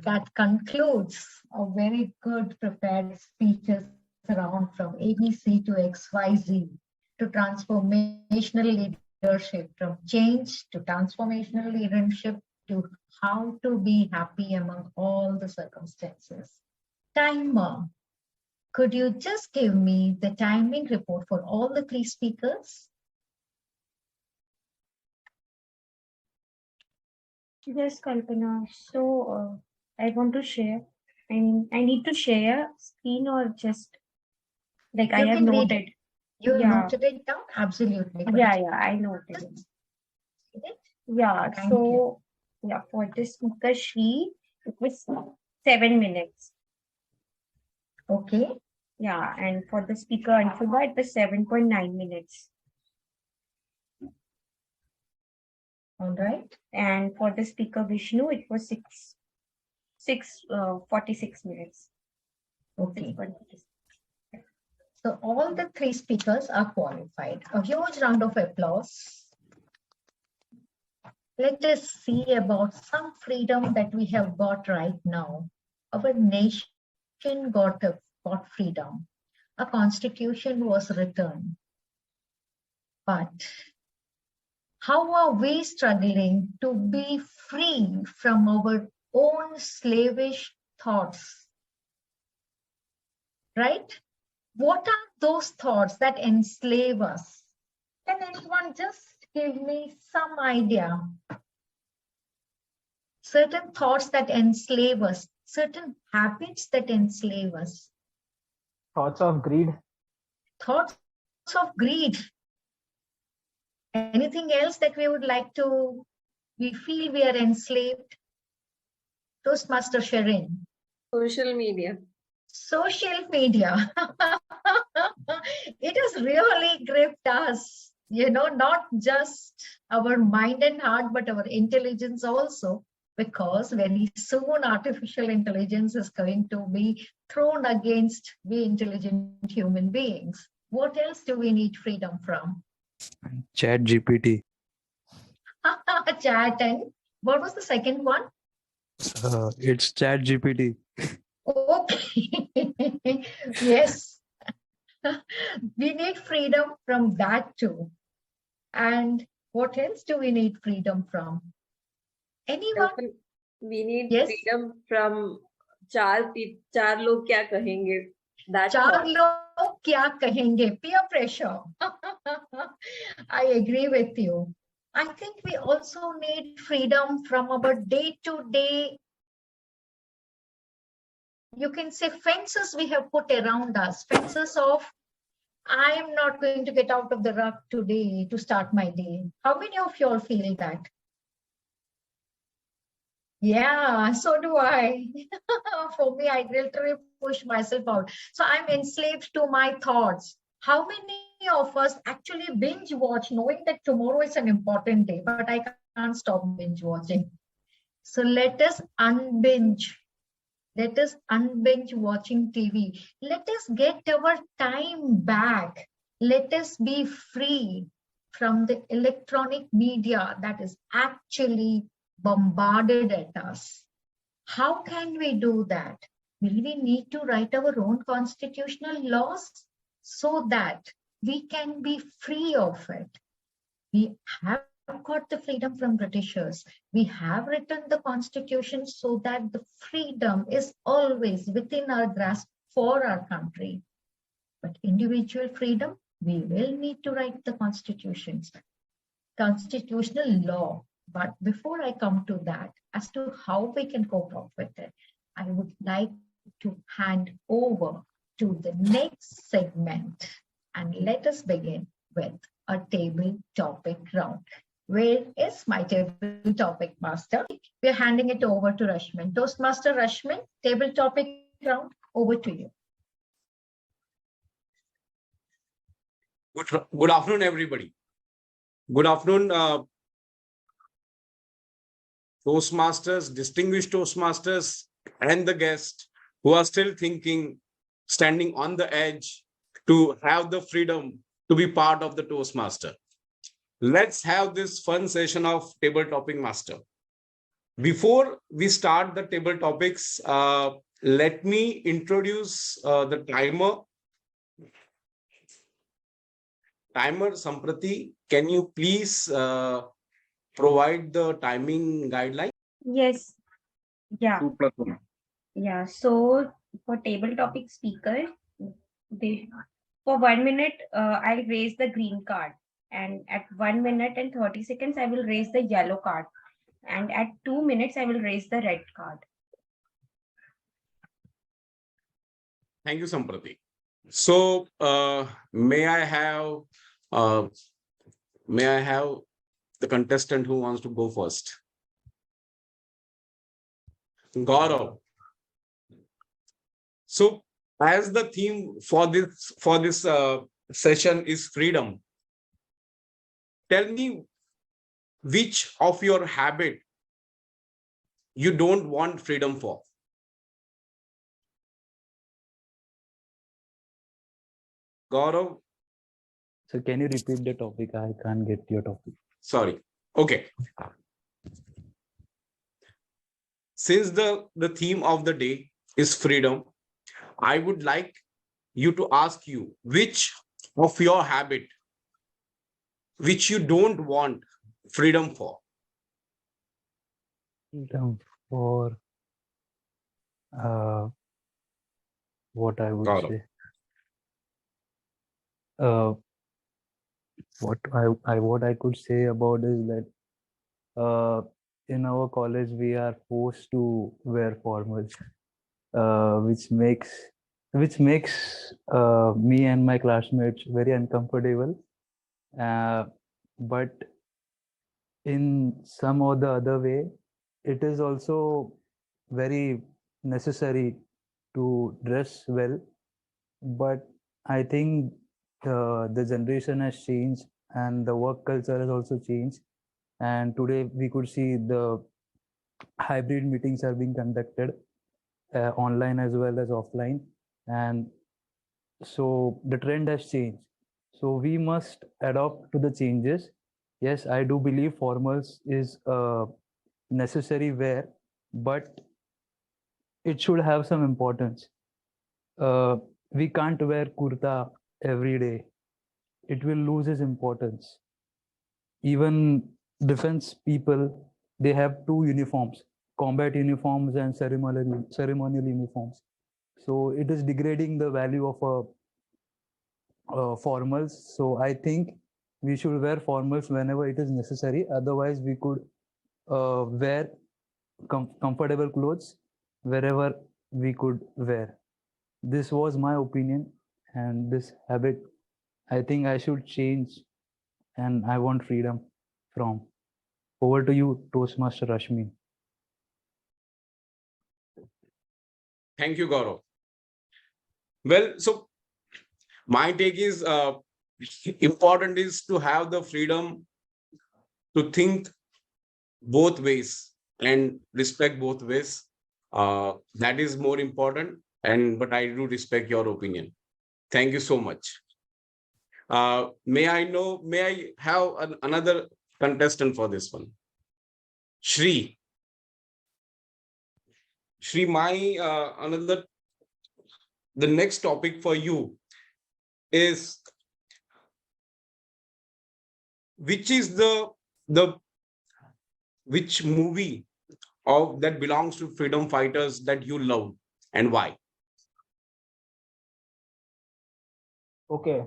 that concludes a very good prepared speeches around from ABC to XYZ to transformational leadership, from change to transformational leadership to how to be happy among all the circumstances. Timer, could you just give me the timing report for all the 3 speakers? Yes, Kalpana. So I want to share. I mean, I need to share screen or just like You I have can read noted. it. You Yeah. noted it down? Absolutely. Yeah, I noted it. Yeah, Thank so you. yeah, for the speaker sheet, it was 7 minutes. Okay. Yeah, and for the speaker Anshuba, it was 7.9 minutes. All right. And for the speaker Vishnu, it was 46 minutes. Okay. So all the 3 speakers are qualified. A huge round of applause. Let us see about some freedom that we have got right now. Our nation got freedom. A constitution was written. But how are we struggling to be free from our own slavish thoughts? Right? What are those thoughts that enslave us? Can anyone just give me some idea? Certain thoughts that enslave us, certain habits that enslave us. Thoughts of greed. Thoughts of greed. Anything else that we would like to, we feel we are enslaved? Toastmaster Sharon. Social media. Social media. It has really gripped us, not just our mind and heart, but our intelligence also, because very soon artificial intelligence is going to be thrown against we intelligent human beings. What else do we need freedom from? Chat GPT. Chat, and what was the second one? It's Chat GPT. Okay. Yes. We need freedom from that too. And what else do we need freedom from? Anyone? We need Yes? freedom from char log kya kahenge. Char log kya kahenge? Peer pressure. I agree with you. I think we also need freedom from our day-to-day, you can say, fences we have put around us. Fences of, I am not going to get out of the rug today to start my day. How many of you all feel that? Yeah, so do I. For me, I literally push myself out. So I'm enslaved to my thoughts. How many of us actually binge watch knowing that tomorrow is an important day, but I can't stop binge watching. So let us unbinge. Let us unbinge watching TV. Let us get our time back. Let us be free from the electronic media that is actually bombarded at us. How can we do that? Will we need to write our own constitutional laws so that we can be free of it? We have got the freedom from Britishers. We have written the constitution so that the freedom is always within our grasp for our country. But individual freedom, we will need to write the constitutions, constitutional law. But before I come to that, as to how we can cope up with it, I would like to hand over to the next segment. And let us begin with a table topic round. Where is my table topic master? We're handing it over to Rashmin. Toastmaster Rashmin, table topic round, over to you. Good afternoon, everybody. Good afternoon, Toastmasters, distinguished Toastmasters, and the guests who are still thinking, standing on the edge to have the freedom to be part of the Toastmaster. Let's have this fun session of table topic master. Before we start the table topics, let me introduce the timer. Timer, Samprati, can you please provide the timing guideline? Yes. Yeah. 2 + 1. Yeah. So for table topic speaker, for 1 minute, I'll raise the green card. And at 1 minute and 30 seconds, I will raise the yellow card. And at 2 minutes, I will raise the red card. Thank you, Samprati. So may I have the contestant who wants to go first? Gaurav. So as the theme for this session is freedom, tell me which of your habit you don't want freedom for. Gaurav? So can you repeat the topic? I can't get your topic. Sorry. Okay. Since the theme of the day is freedom, I would like you to ask you which of your habit which you don't want freedom for. Freedom for what I would Gaurav. say. What I could say about is that in our college we are forced to wear formals, which makes me and my classmates very uncomfortable. But in some or the other way, it is also very necessary to dress well. But I think the generation has changed and the work culture has also changed. And today we could see the hybrid meetings are being conducted online as well as offline. And so the trend has changed. So we must adapt to the changes. Yes, I do believe formals is necessary wear, but it should have some importance. We can't wear kurta every day. It will lose its importance. Even defense people, they have two uniforms, combat uniforms and ceremonial uniforms. So it is degrading the value of formals. So I think we should wear formals whenever it is necessary. Otherwise, we could wear comfortable clothes wherever we could wear. This was my opinion, and this habit, I think I should change, and I want freedom from. Over to you, Toastmaster Rashmin. Thank you, Gaurav. Well, so my take is important is to have the freedom to think both ways and respect both ways. That is more important. But I do respect your opinion. Thank you so much. May I have another contestant for this one? Shri, the next topic for you is which is the which movie of that belongs to freedom fighters that you love and why? Okay,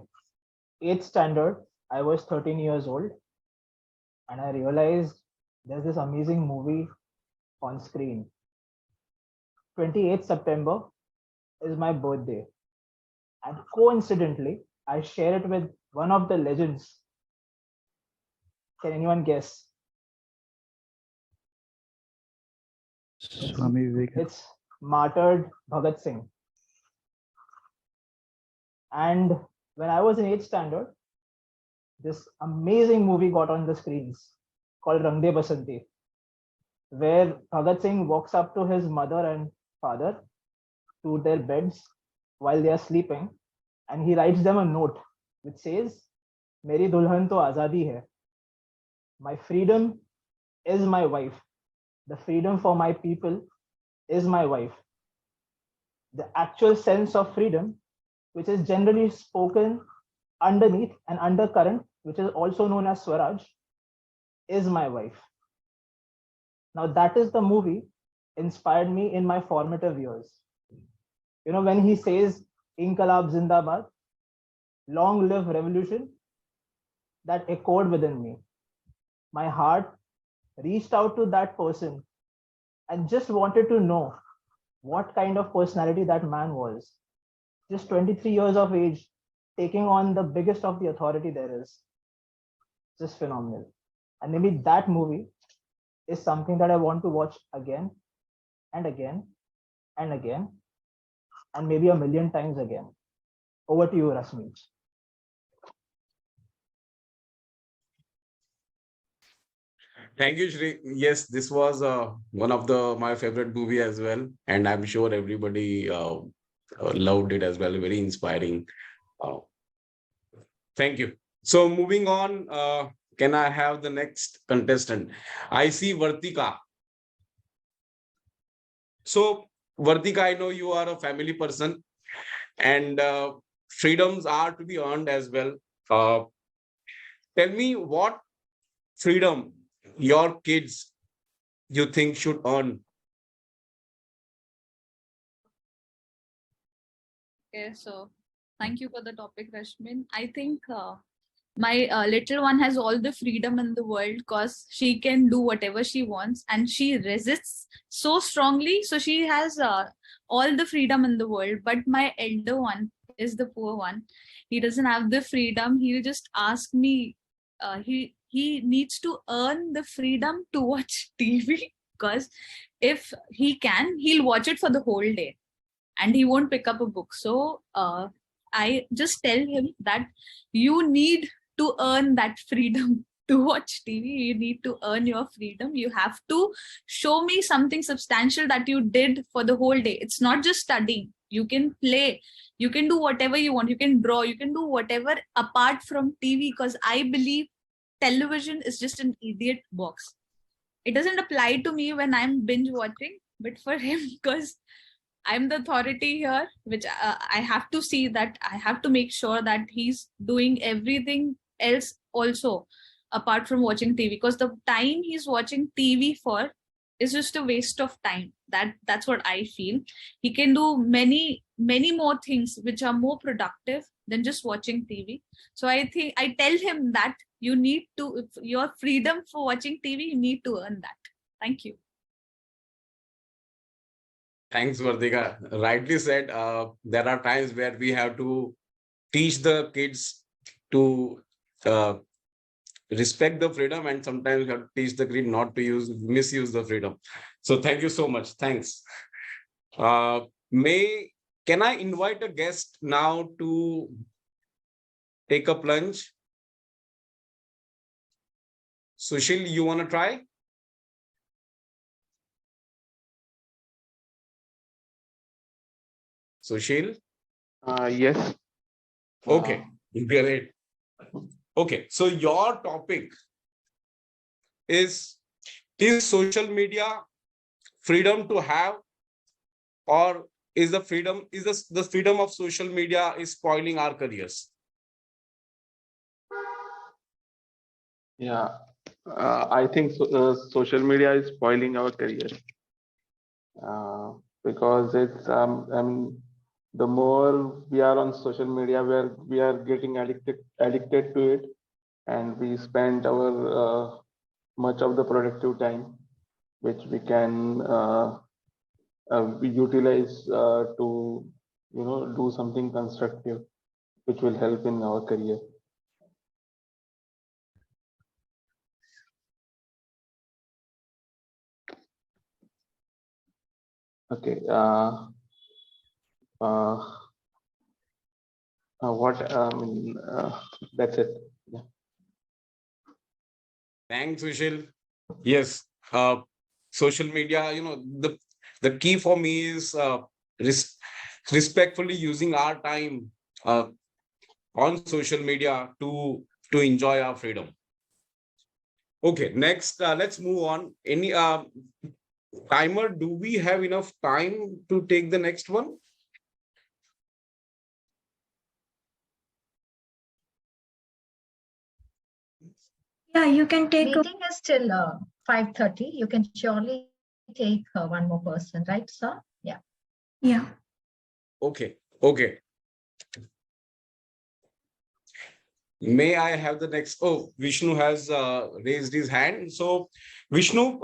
8th standard, I was 13 years old, and I realized there's this amazing movie on screen. 28th September is my birthday, and coincidentally, I share it with one of the legends. Can anyone guess? Swami Vivekananda. It's martyred Bhagat Singh. And when I was in 8th standard, this amazing movie got on the screens called Rang De Basanti, where Bhagat Singh walks up to his mother and father to their beds while they are sleeping, and he writes them a note which says, Meri dulhan to azadi hai. My freedom is my wife. The freedom for my people is my wife. The actual sense of freedom, which is generally spoken underneath and undercurrent, which is also known as Swaraj, is my wife. Now that is the movie inspired me in my formative years. You know, when he says Inqilab Zindabad, long live revolution, that echoed within me. My heart reached out to that person and just wanted to know what kind of personality that man was. Just 23 years of age, taking on the biggest of the authority there is. Just phenomenal. And maybe that movie is something that I want to watch again and again and again, and maybe a million times again. Over to you, Rashmin. Thank you, Shri. Yes, this was one of my favorite movie as well, and I'm sure everybody loved it as well. Very inspiring. Uh, thank you. So moving on, can I have the next contestant? I see Vartika. So Vartika, I know you are a family person, and freedoms are to be earned as well. Tell me what freedom your kids you think should earn. Okay, so thank you for the topic, Rashmin. I think my little one has all the freedom in the world because she can do whatever she wants and she resists so strongly. So she has all the freedom in the world. But my elder one is the poor one. He doesn't have the freedom. He'll just ask me. He needs to earn the freedom to watch TV because if he can, he'll watch it for the whole day and he won't pick up a book. So I just tell him that you need to earn that freedom to watch TV. You need to earn your freedom. You have to show me something substantial that you did for the whole day. It's not just studying. You can play. You can do whatever you want. You can draw. You can do whatever apart from TV, because I believe television is just an idiot box. It doesn't apply to me when I'm binge watching, but for him, because I'm the authority here, which I have to see that I have to make sure that he's doing everything else also apart from watching TV, because the time he's watching TV for is just a waste of time. That's what I feel. He can do many more things which are more productive than just watching TV. So I think I tell him that you need to, your freedom for watching TV, you need to earn that. Thank you. Thanks, Vardika. Rightly said, there are times where we have to teach the kids to respect the freedom, and sometimes we have to teach the kid not to misuse the freedom. So thank you so much. Thanks. Can I invite a guest now to take a plunge? Sushil, you want to try? Sushil? Yes. Okay, great. Okay, so your topic is social media freedom to have, or is the freedom of social media is spoiling our careers? Yeah. I think social media is spoiling our career because it's I mean, the more we are on social media, where we are getting addicted to it, and we spend our much of the productive time, which we can we utilize to do something constructive, which will help in our career. Okay. What that's it. Yeah. Thanks, Vishal. Yes, social media, the key for me is respectfully using our time on social media to enjoy our freedom. Okay, next, let's move on. Any timer, do we have enough time to take the next one? Yeah, you can take. Meeting is till 5:30. You can surely take one more person, right, sir? Yeah. Yeah. Okay. Okay. May I have the next? Oh, Vishnu has raised his hand. So, Vishnu,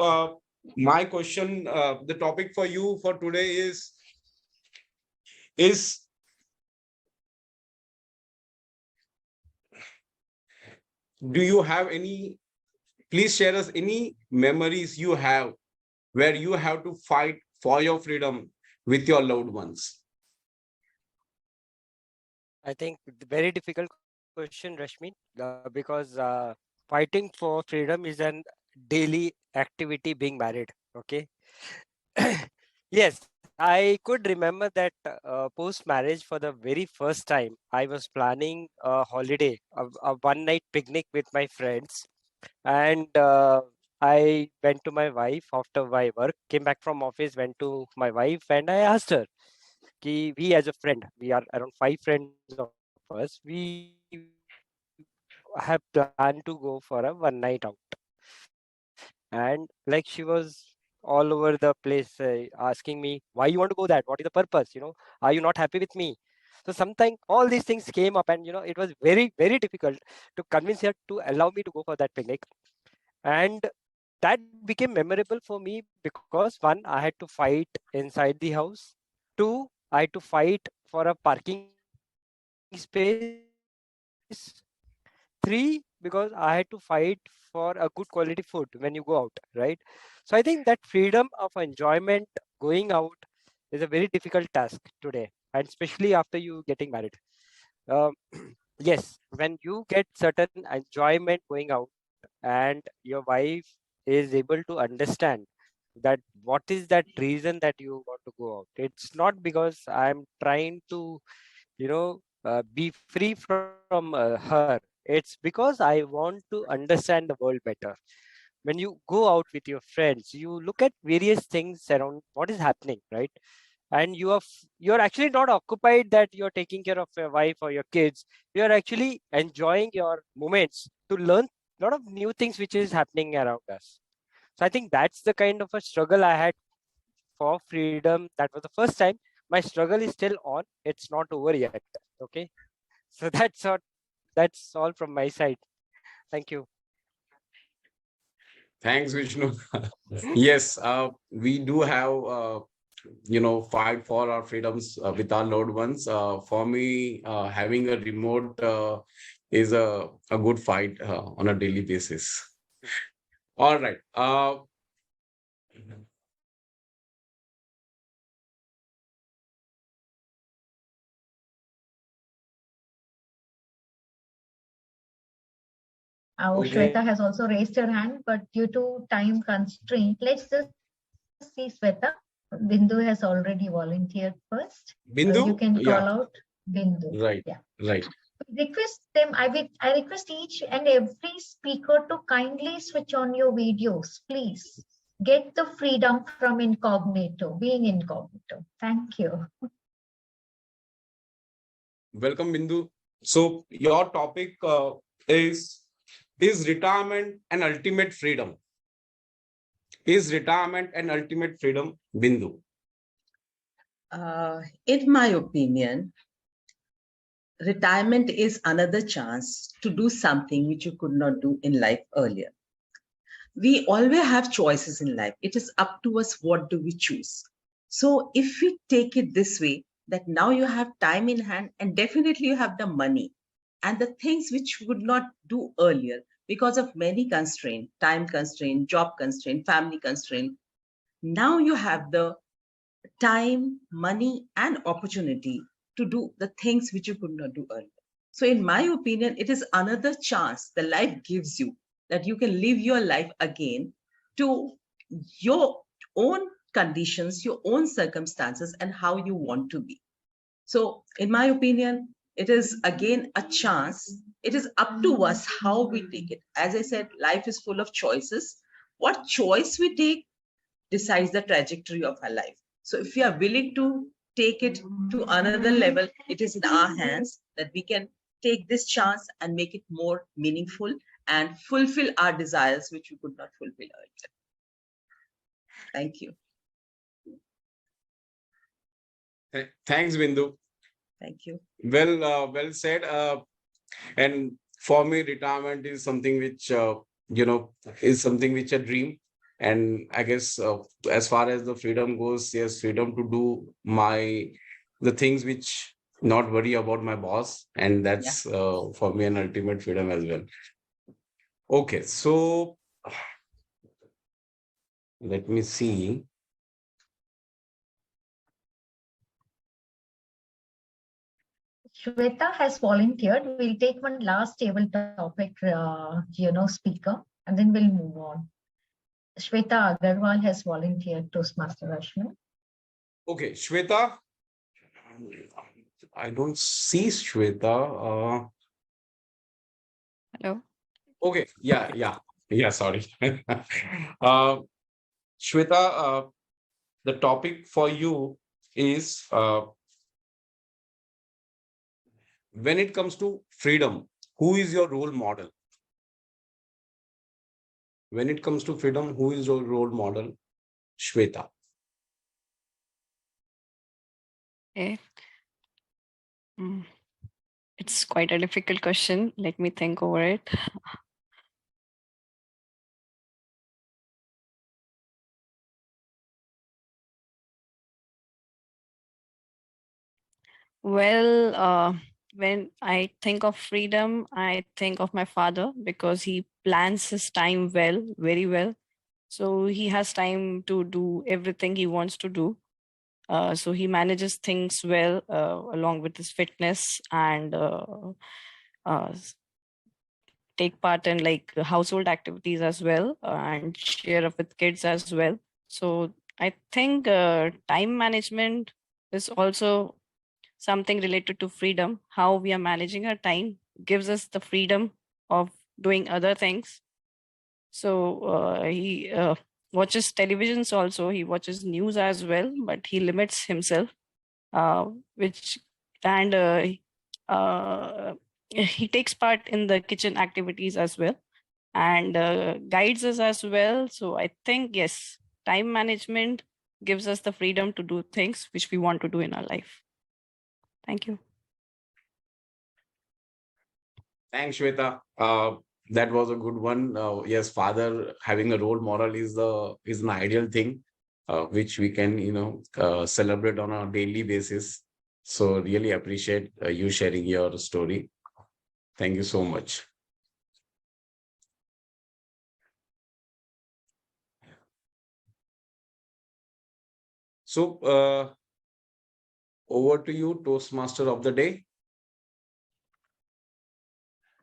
my question, the topic for you for today is do you have any? Please share us any memories you have where you have to fight for your freedom with your loved ones. I think very difficult question, Rashmin, because fighting for freedom is an daily activity being married. Okay. Yes, I could remember that post marriage for the very first time, I was planning a holiday, a one night picnic with my friends. And I went to my wife after my work, came back from office, went to my wife, and I asked her, Ki, we as a friend, we are around 5 friends of us, we have planned to go for a one night out. And like she was all over the place asking me, why you want to go that? What is the purpose? Are you not happy with me? So sometimes all these things came up, and it was very, very difficult to convince her to allow me to go for that picnic. And that became memorable for me because one, I had to fight inside the house. Two, I had to fight for a parking space. Three, because I had to fight for a good quality food when you go out, right? So I think that freedom of enjoyment going out is a very difficult task today, and especially after you getting married. Um, yes, when you get certain enjoyment going out and your wife is able to understand that what is that reason that you want to go out, it's not because I'm trying to be free from her. It's because I want to understand the world better. When you go out with your friends, you look at various things around what is happening, right? And you're actually not occupied that you're taking care of your wife or your kids. You're actually enjoying your moments to learn a lot of new things which is happening around us. So I think that's the kind of a struggle I had for freedom. That was the first time. My struggle is still on, it's not over yet. Okay, so that's all from my side. Thank you. Thanks, Vishnu. Yes, we do have fight for our freedoms with our loved ones. For me, having a remote is a good fight on a daily basis. All right. Shweta has also raised her hand, but due to time constraint, let's just see Shweta. Bindu has already volunteered first. Bindu? You can call Yeah. out Bindu. Right. Yeah. Right. Request them. I request each and every speaker to kindly switch on your videos, please. Get the freedom from incognito, being incognito. Thank you. Welcome, Bindu. So your topic is Is retirement an ultimate freedom? Is retirement an ultimate freedom, Bindu? In my opinion, retirement is another chance to do something which you could not do in life earlier. We always have choices in life. It is up to us what do we choose. So if we take it this way, that now you have time in hand and definitely you have the money and the things which you would not do earlier because of many constraints, time constraint, job constraint, family constraint. Now you have the time, money, and opportunity to do the things which you could not do earlier. So in my opinion, it is another chance the life gives you that you can live your life again to your own conditions, your own circumstances, and how you want to be. So in my opinion, it is again a chance. It is up to us how we take it. As I said, life is full of choices. What choice we take decides the trajectory of our life. So if we are willing to take it to another level, it is in our hands that we can take this chance and make it more meaningful and fulfill our desires, which we could not fulfill earlier. Thank you. Thanks, Bindu. Thank you. Well said. And for me, retirement is something which, is something which a dream. And I guess as far as the freedom goes, yes, freedom to do the things which not worry about my boss. And that's for me an ultimate freedom as well. Okay, so let me see. Shweta has volunteered. We'll take one last table topic, speaker, and then we'll move on. Shweta Agarwal has volunteered, Toastmaster Rashmin. Okay, Shweta. I don't see Shweta. Hello. Okay, yeah, sorry. Shweta, the topic for you is when it comes to freedom, who is your role model? When it comes to freedom, who is your role model? Shweta. Okay. It's quite a difficult question. Let me think over it. Well, when I think of freedom, I think of my father because he plans his time well, very well. So he has time to do everything he wants to do. So he manages things well along with his fitness and take part in like household activities as well and share up with kids as well. So I think time management is also something related to freedom. How we are managing our time gives us the freedom of doing other things. So he watches televisions also, he watches news as well, but he limits himself, he takes part in the kitchen activities as well and guides us as well. So I think, yes, time management gives us the freedom to do things which we want to do in our life. Thank you. Thanks, Shweta. That was a good one. Yes, father having a role model is an ideal thing, which we can celebrate on a daily basis. So really appreciate you sharing your story. Thank you so much. So over to you, Toastmaster of the day.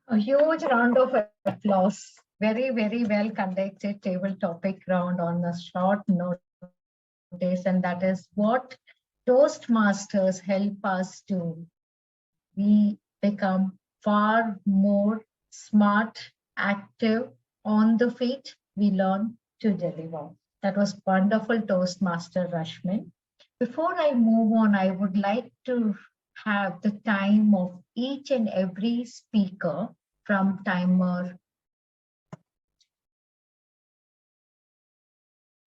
A huge round of applause. Very, very well conducted table topic round on a short notice, and that is what Toastmasters help us do. We become far more smart, active, on the feet. We learn to deliver. That was wonderful, Toastmaster Rashmin. Before I move on, I would like to have the time of each and every speaker from timer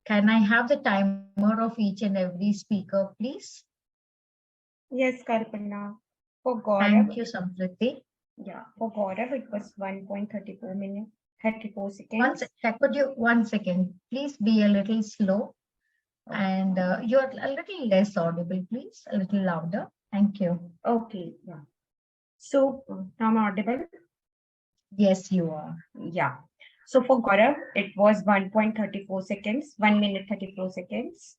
Can I have the timer of each and every speaker, please? Yes, Kalpana. For Gaurav. Thank you, Sampriti. Yeah, for Gaurav, it was 1.34 minutes, 34 seconds. One second, please be a little slow. And you're a little less audible, please, a little louder. Thank you. Okay, yeah. So, I'm audible? Yes, you are. Yeah. So for Gaurav, it was 1.34 seconds, 1 minute 34 seconds.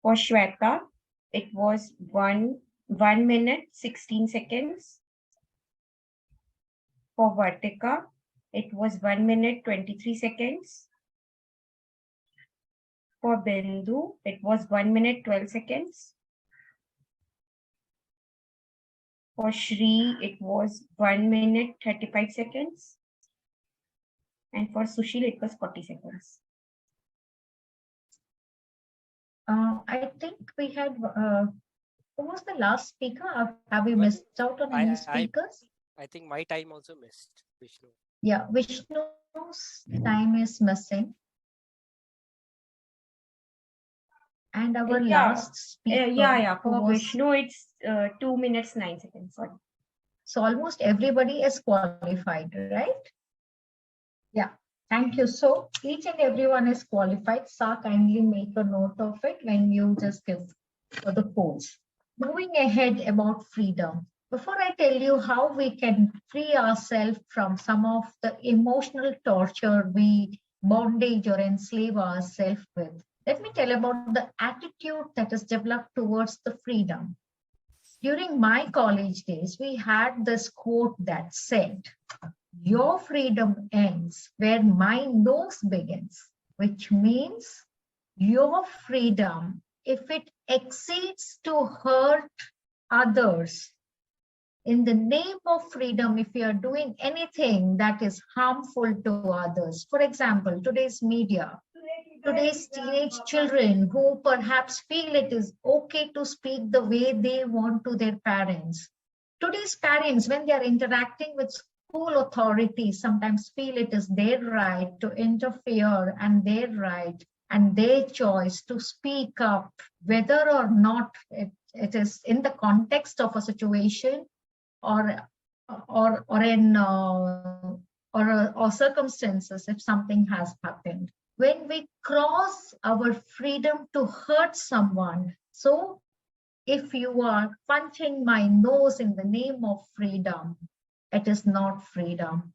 For Shweta, it was 1 minute 16 seconds. For Vartika, it was 1 minute 23 seconds. For Bindu, it was 1 minute 12 seconds. For Shri, it was 1 minute 35 seconds. And for Sushil, it was 40 seconds. I think we had, who was the last speaker? Have we missed out on any speakers? I think my time also missed, Vishnu. Yeah, Vishnu's time is missing. And our last speaker. For Vishnu, it's 2 minutes 9 seconds. Sorry. So almost everybody is qualified, right? Yeah, thank you. So each and everyone is qualified. Sa, kindly make a note of it when you just give for the polls. Moving ahead about freedom. Before I tell you how we can free ourselves from some of the emotional torture we bondage or enslave ourselves with, let me tell about the attitude that is developed towards the freedom. During my college days, we had this quote that said, "Your freedom ends where my nose begins," which means your freedom, if it exceeds to hurt others, in the name of freedom, if you are doing anything that is harmful to others, for example, today's media, today's teenage children who perhaps feel it is okay to speak the way they want to their parents. Today's parents, when they are interacting with school authorities, sometimes feel it is their right to interfere and their right and their choice to speak up, whether or not it is in the context of a situation or circumstances if something has happened. When we cross our freedom to hurt someone, so if you are punching my nose in the name of freedom, it is not freedom.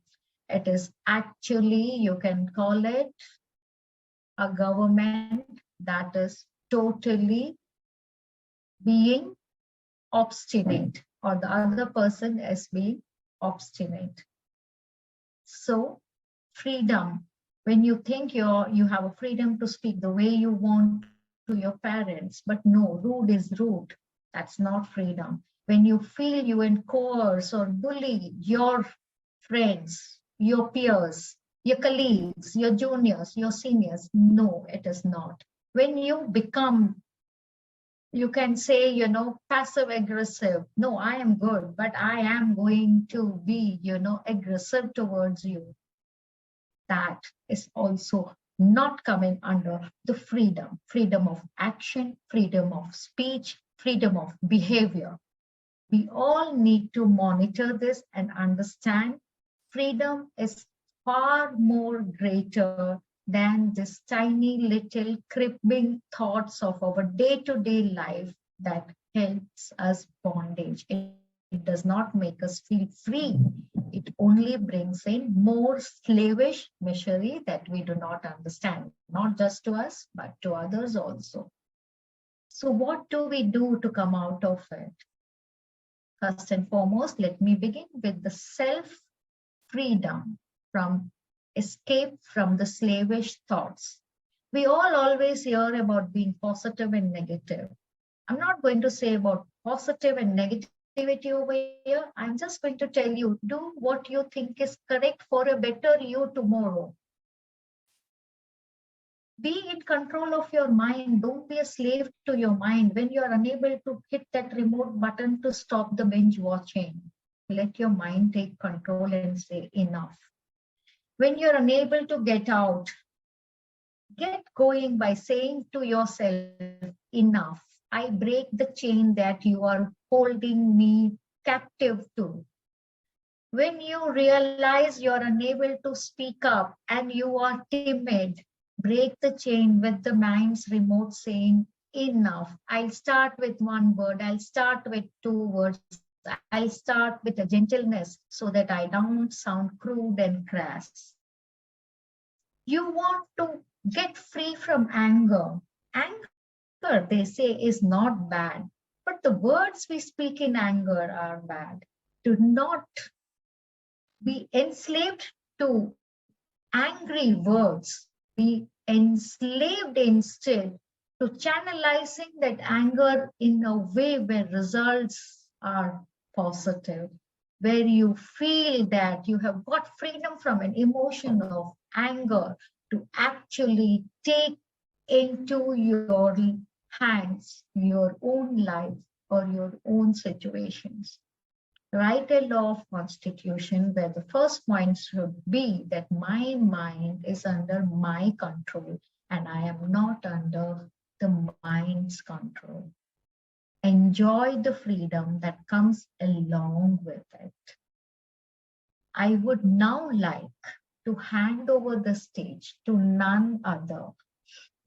It is actually, you can call it a government that is totally being obstinate, or the other person is being obstinate. So freedom, when you think you have a freedom to speak the way you want to your parents, but no, rude is rude. That's not freedom. When you feel you can coerce or bully your friends, your peers, your colleagues, your juniors, your seniors, no, it is not. When you become, you can say, passive aggressive. No, I am good, but I am going to be, aggressive towards you. That is also not coming under the freedom of action, freedom of speech, freedom of behavior. We all need to monitor this and understand freedom is far more greater than this tiny little crippling thoughts of our day-to-day life that helps us bondage. It does not make us feel free. It only brings in more slavish misery that we do not understand, not just to us, but to others also. So what do we do to come out of it? First and foremost, let me begin with the self-freedom from escape from the slavish thoughts. We all always hear about being positive and negative. I'm not going to say about positive and negativity over here. I'm just going to tell you, do what you think is correct for a better you tomorrow. Be in control of your mind. Don't be a slave to your mind. When you're unable to hit that remote button to stop the binge watching, let your mind take control and say enough. When you're unable to get out, get going by saying to yourself, enough. I break the chain that you are holding me captive to. When you realize you're unable to speak up and you are timid, break the chain with the mind's remote saying, enough. I'll start with one word. I'll start with two words. I'll start with a gentleness so that I don't sound crude and crass. You want to get free from anger. Anger, they say, is not bad, but the words we speak in anger are bad. Do not be enslaved to angry words. Be enslaved instead to channelizing that anger in a way where results are positive, where you feel that you have got freedom from an emotion of anger to actually take into your hands your own life or your own situations. Write a law of constitution where the first point should be that my mind is under my control and I am not under the mind's control. Enjoy the freedom that comes along with it. I would now like to hand over the stage to none other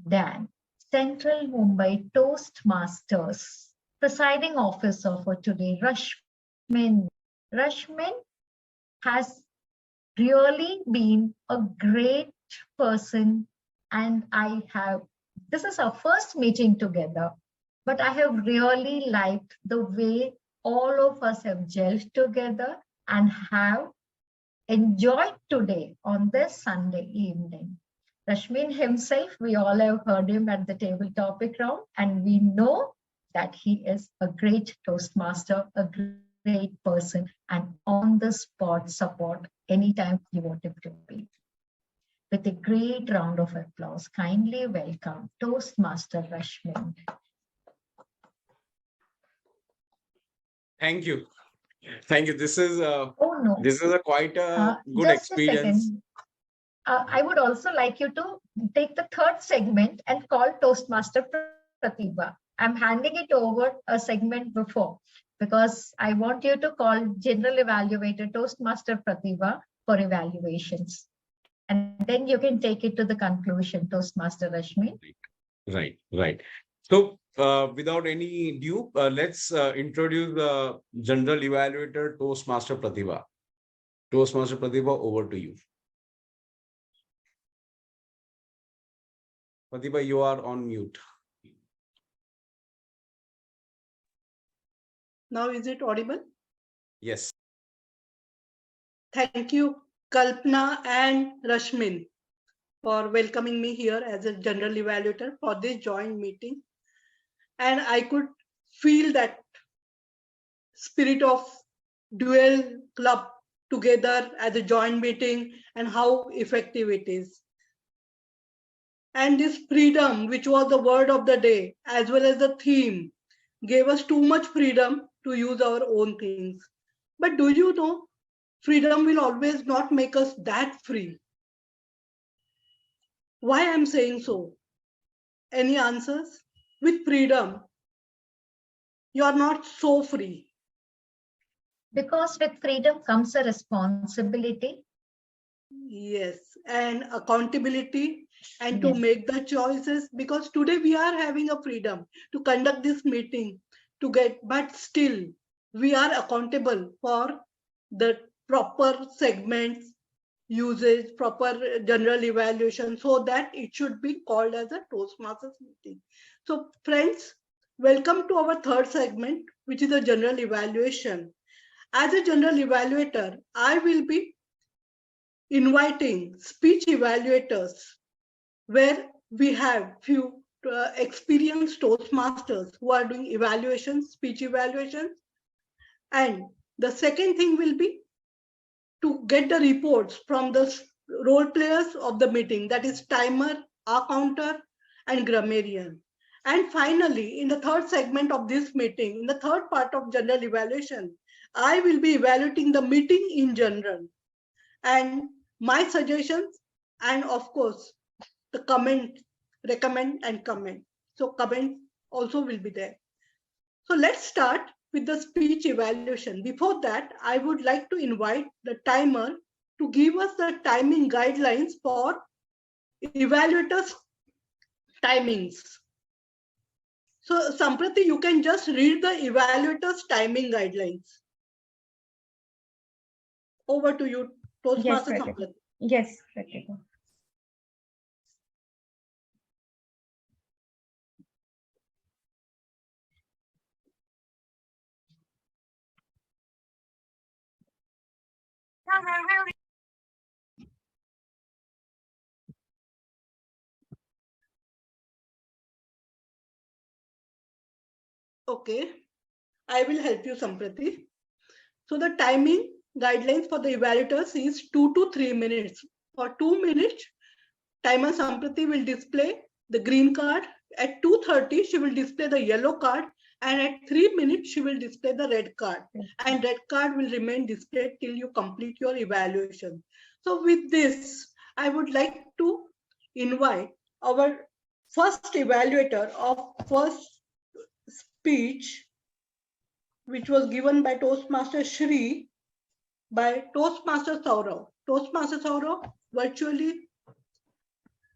than Central Mumbai Toastmasters presiding officer for today, Rashmin. Rashmin has really been a great person, and this is our first meeting together, but I have really liked the way all of us have gelled together and have enjoyed today on this Sunday evening. Rashmin himself, we all have heard him at the table topic round, and we know that he is a great Toastmaster, a great person, and on the spot support anytime you want him to be. With a great round of applause, kindly welcome Toastmaster Rashmin. Thank you. Thank you. This is this is quite a good just experience. A second. I would also like you to take the third segment and call Toastmaster Pratibha. I'm handing it over a segment before because I want you to call General Evaluator Toastmaster Pratibha for evaluations. And then you can take it to the conclusion, Toastmaster Rashmi. Right. So without any ado, let's introduce the General Evaluator Toastmaster Pratibha. Toastmaster Pratibha, over to you. Pratibha, you are on mute. Now is it audible? Yes. Thank you, Kalpana and Rashmin, for welcoming me here as a general evaluator for this joint meeting. And I could feel that spirit of dual club together as a joint meeting and how effective it is. And this freedom, which was the word of the day, as well as the theme, gave us too much freedom to use our own things. But do you know, freedom will always not make us that free. Why I'm saying so? Any answers? With freedom, you are not so free. Because with freedom comes a responsibility. Yes, and accountability and to make the choices, because today we are having a freedom to conduct this meeting but still we are accountable for the proper segments, usage, proper general evaluation, so that it should be called as a Toastmasters meeting. So friends, welcome to our third segment, which is a general evaluation. As a general evaluator, I will be inviting speech evaluators where we have few experienced Toastmasters who are doing evaluations, speech evaluations. And the second thing will be to get the reports from the role players of the meeting, that is timer, counter, and grammarian. And finally, in the third segment of this meeting, in the third part of general evaluation, I will be evaluating the meeting in general and my suggestions, and of course, the comment, recommend and comment. So comment also will be there. So let's start with the speech evaluation. Before that, I would like to invite the timer to give us the timing guidelines for evaluators' timings. So Samprati, you can just read the evaluators' timing guidelines. Over to you, Toastmaster Samprati. Yes, Pratika. Okay, I will help you, Samprati. So the timing guidelines for the evaluators is 2 to 3 minutes. For 2 minutes, timer Samprati will display the green card. At 2:30, she will display the yellow card. And at 3 minutes, she will display the red card. And red card will remain displayed till you complete your evaluation. So with this, I would like to invite our first evaluator of first speech, which was given by Toastmaster Shri, by Toastmaster Saurav. Toastmaster Saurav, virtually,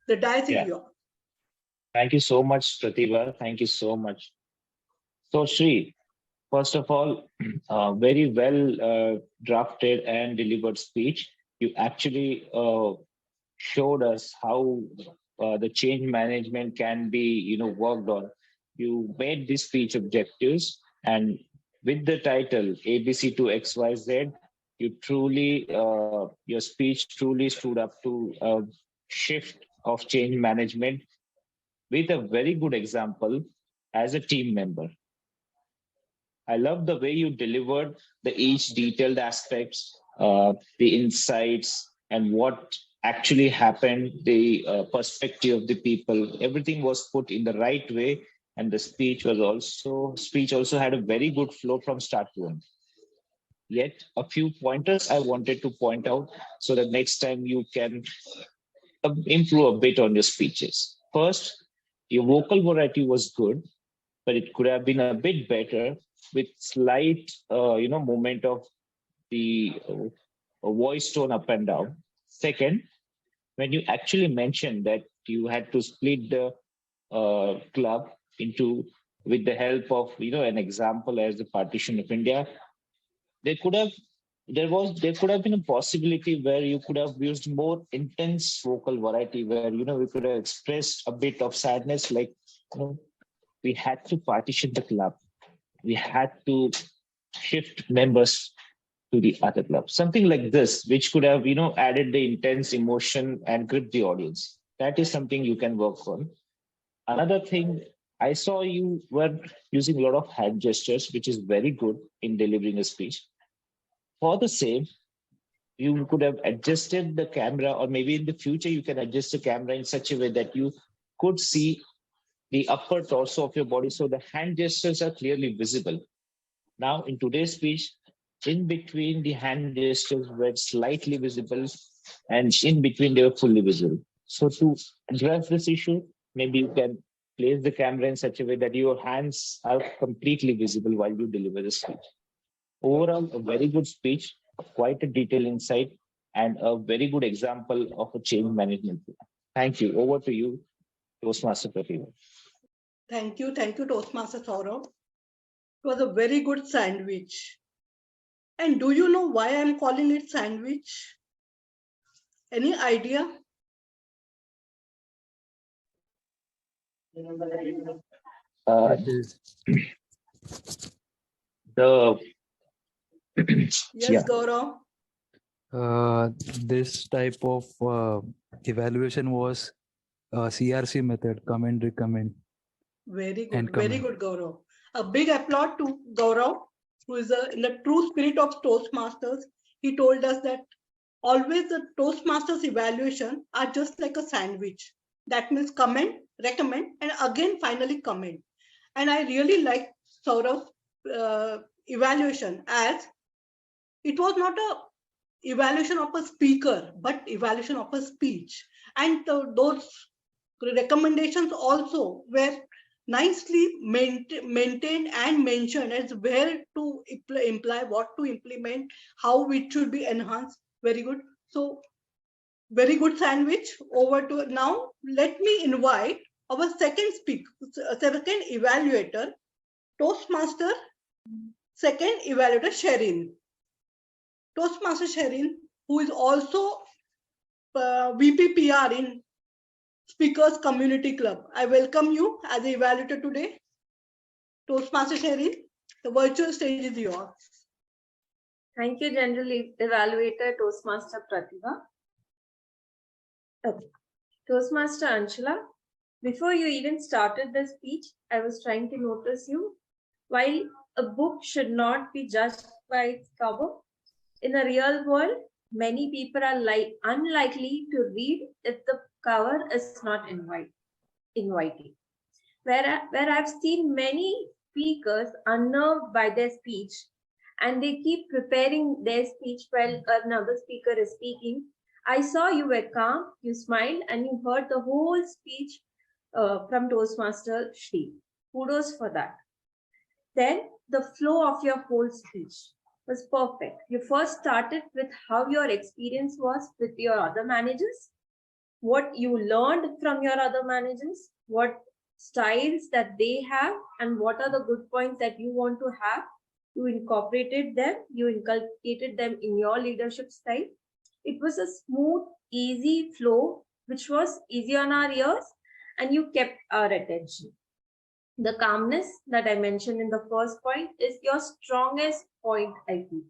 the dice is yours. Thank you so much, Pratibha. Thank you so much. So, Shri, first of all, very well drafted and delivered speech. You actually showed us how the change management can be, worked on. You made this speech objectives, and with the title ABC to XYZ, you truly, your speech truly stood up to a shift of change management with a very good example as a team member. I love the way you delivered the each detailed aspects, the insights, and what actually happened, the perspective of the people. Everything was put in the right way, and the speech also had a very good flow from start to end. Yet a few pointers I wanted to point out so that next time you can improve a bit on your speeches. First, your vocal variety was good, but it could have been a bit better with slight, movement of the voice tone up and down. Second, when you actually mentioned that you had to split the club into, with the help of, an example as the partition of India, there could have been a possibility where you could have used more intense vocal variety, where we could have expressed a bit of sadness, like we had to partition the club, we had to shift members to the other club, something like this, which could have added the intense emotion and grip the audience. That is something you can work on. Another thing, I saw you were using a lot of hand gestures, which is very good in delivering a speech. For the same, you could have adjusted the camera, or maybe in the future you can adjust the camera in such a way that you could see the upper torso of your body, so the hand gestures are clearly visible. Now, in today's speech, in between the hand gestures were slightly visible, and in between they were fully visible. So to address this issue, maybe you can place the camera in such a way that your hands are completely visible while you deliver the speech. Overall, a very good speech, quite a detailed insight, and a very good example of a change management. Thank you. Over to you, Toastmaster Pratibha. Thank you, Toastmaster Saurav. It was a very good sandwich. And do you know why I'm calling it sandwich? Any idea? It is the yes, yeah. Gaurav. This type of evaluation was CRC method, comment, recommend. Very good, very good, Gaurav. A big applaud to Gaurav, who is in the true spirit of Toastmasters. He told us that always the Toastmasters evaluation are just like a sandwich. That means comment, recommend, and again finally comment. And I really like Saurav's evaluation, as it was not a evaluation of a speaker, but evaluation of a speech. And those recommendations also were nicely maintained and mentioned as where to imply, what to implement, how it should be enhanced. Very good. So very good sandwich. Over to now. Let me invite our second evaluator, Toastmaster, second evaluator Sherin. Toastmaster Sherin, who is also VPPR in Speakers Community Club. I welcome you as an evaluator today. Toastmaster Sherin, the virtual stage is yours. Thank you, General Evaluator Toastmaster Pratibha. Okay. Toastmaster Anshula, before you even started the speech, I was trying to notice you. While a book should not be judged by its cover, in the real world, many people are unlikely to read if the cover is not inviting. Where I've seen many speakers unnerved by their speech, and they keep preparing their speech while another speaker is speaking. I saw you were calm, you smiled, and you heard the whole speech from Toastmaster Shri. Kudos for that. Then the flow of your whole speech was perfect. You first started with how your experience was with your other managers, what you learned from your other managers, what styles that they have, and what are the good points that you want to have. You incorporated them, you inculcated them in your leadership style. It was a smooth, easy flow, which was easy on our ears, and you kept our attention. The calmness that I mentioned in the first point is your strongest point, I feel.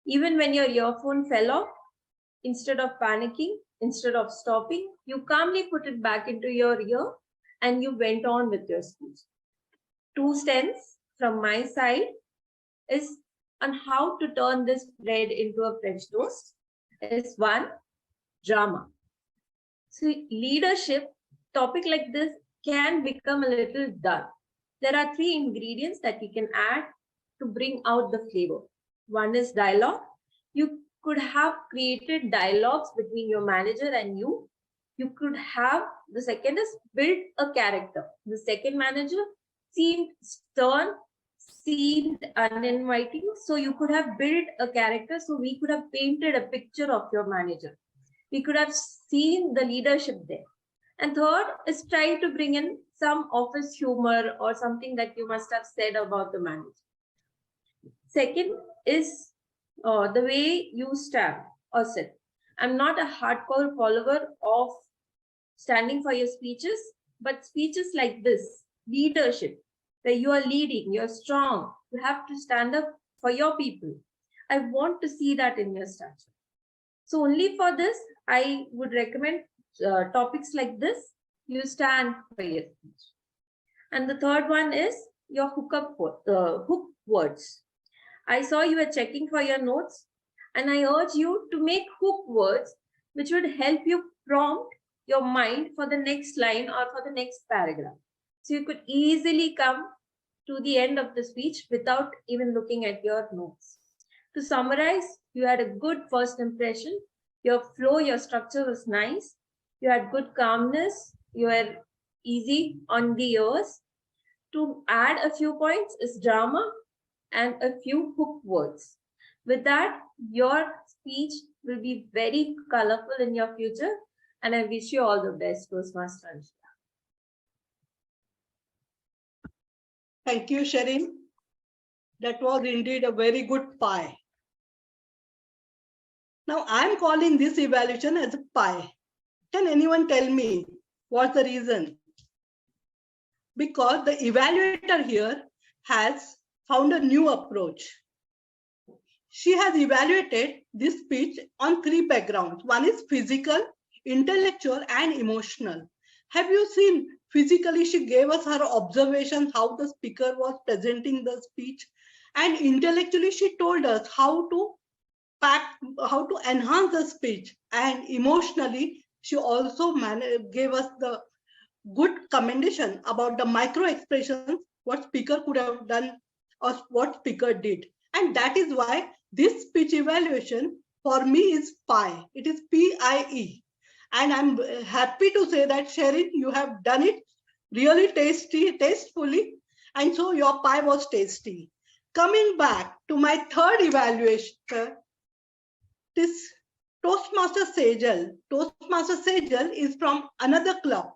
Even when your earphone fell off, instead of panicking, instead of stopping, you calmly put it back into your ear and you went on with your speech. 2 cents from my side is on how to turn this bread into a French toast. Is 1, drama. So leadership, topic like this can become a little dull. There are 3 ingredients that you can add to bring out the flavor. 1 is dialogue. You could have created dialogues between your manager and you. You could have, the second is build a character. The second manager seemed stern, seemed uninviting. So you could have built a character. So we could have painted a picture of your manager. We could have seen the leadership there. And third is try to bring in some office humor or something that you must have said about the manager. Second is the way you stand or sit. I'm not a hardcore follower of standing for your speeches, but speeches like this, leadership, where you are leading, you're strong, you have to stand up for your people. I want to see that in your stature. So only for this, I would recommend topics like this, you stand for your speech. And the third one is your hook words. I saw you were checking for your notes, and I urge you to make hook words which would help you prompt your mind for the next line or for the next paragraph. So you could easily come to the end of the speech without even looking at your notes. To summarize, you had a good first impression. Your flow, your structure was nice. You had good calmness. You were easy on the ears. To add a few points is drama and a few hook words. With that, your speech will be very colorful in your future, and I wish you all the best, Toastmaster Anshula. Thank you, Sherin. That was indeed a very good pie. Now I'm calling this evaluation as a pie. Can anyone tell me what's the reason? Because the evaluator here has found a new approach. She has evaluated this speech on 3 backgrounds. One is physical, intellectual, and emotional. Have you seen physically she gave us her observations, how the speaker was presenting the speech, and intellectually she told us how to enhance the speech, and emotionally she also gave us the good commendation about the micro expressions, what speaker could have done or what speaker did. And that is why this speech evaluation for me is PIE. It is PIE. And I'm happy to say that, Sherin, you have done it really tastefully. And so your pie was tasty. Coming back to my third evaluation, this Toastmaster Sejal. Toastmaster Sejal is from another club,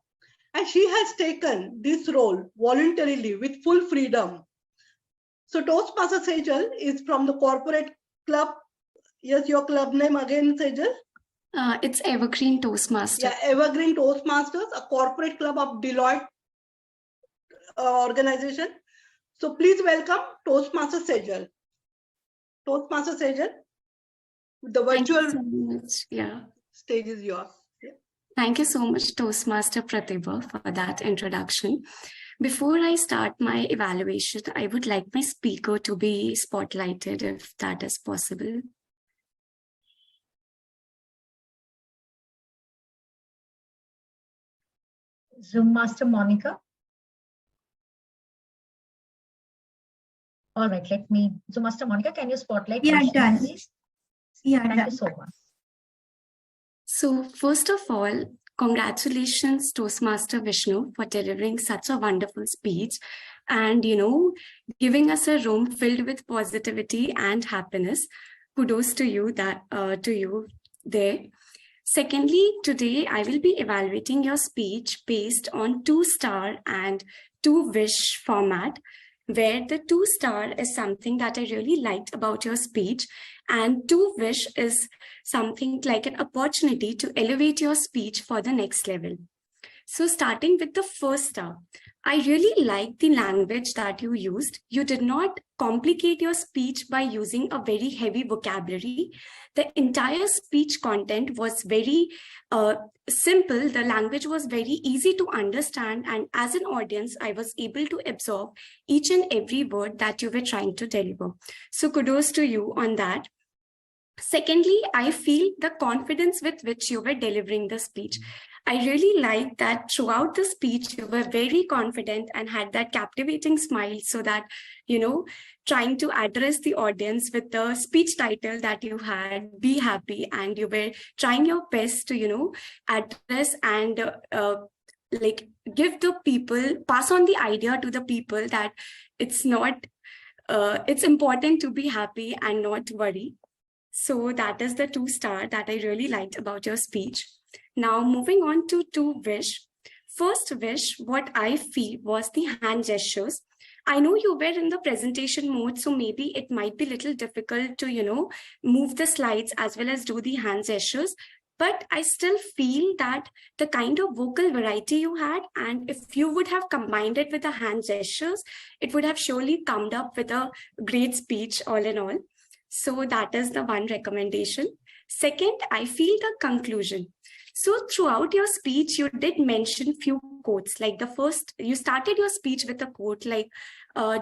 and she has taken this role voluntarily with full freedom. So Toastmaster Sejal is from the corporate club. Yes, your club name again, Sejal? It's Evergreen Toastmasters. Yeah, Evergreen Toastmasters, a corporate club of Deloitte organization. So please welcome Toastmaster Sejal. Toastmaster Sejal, the virtual stage is yours. Yeah. Thank you so much, Toastmaster Pratibha, for that introduction. Before I start my evaluation, I would like my speaker to be spotlighted if that is possible. Zoom Master Monica. All right, Zoom Master Monica, can you spotlight? Yeah, Rashmin, done. please? Yeah, Thank done. you so much. So first of all, congratulations, Toastmaster Vishnu, for delivering such a wonderful speech and, giving us a room filled with positivity and happiness. Kudos to you there. Secondly, today I will be evaluating your speech based on 2-star and 2-wish format, where the 2-star is something that I really liked about your speech, and 2-wish is something like an opportunity to elevate your speech for the next level. So starting with the 1-star, I really liked the language that you used. You did not complicate your speech by using a very heavy vocabulary. The entire speech content was very simple. The language was very easy to understand. And as an audience, I was able to absorb each and every word that you were trying to deliver. So kudos to you on that. Secondly, I feel the confidence with which you were delivering the speech. I really like that throughout the speech, you were very confident and had that captivating smile, so that, trying to address the audience with the speech title that you had, Be Happy, and you were trying your best to, address and give the people, pass on the idea to the people that it's not, it's important to be happy and not worry. So that is the 2-star that I really liked about your speech. Now moving on to 2-wish. First wish, what I feel was the hand gestures. I know you were in the presentation mode, so maybe it might be a little difficult to, move the slides as well as do the hand gestures. But I still feel that the kind of vocal variety you had, and if you would have combined it with the hand gestures, it would have surely come up with a great speech all in all. So that is the one recommendation. Second, I feel the conclusion. So throughout your speech, you did mention few quotes. Like the first, you started your speech with a quote like,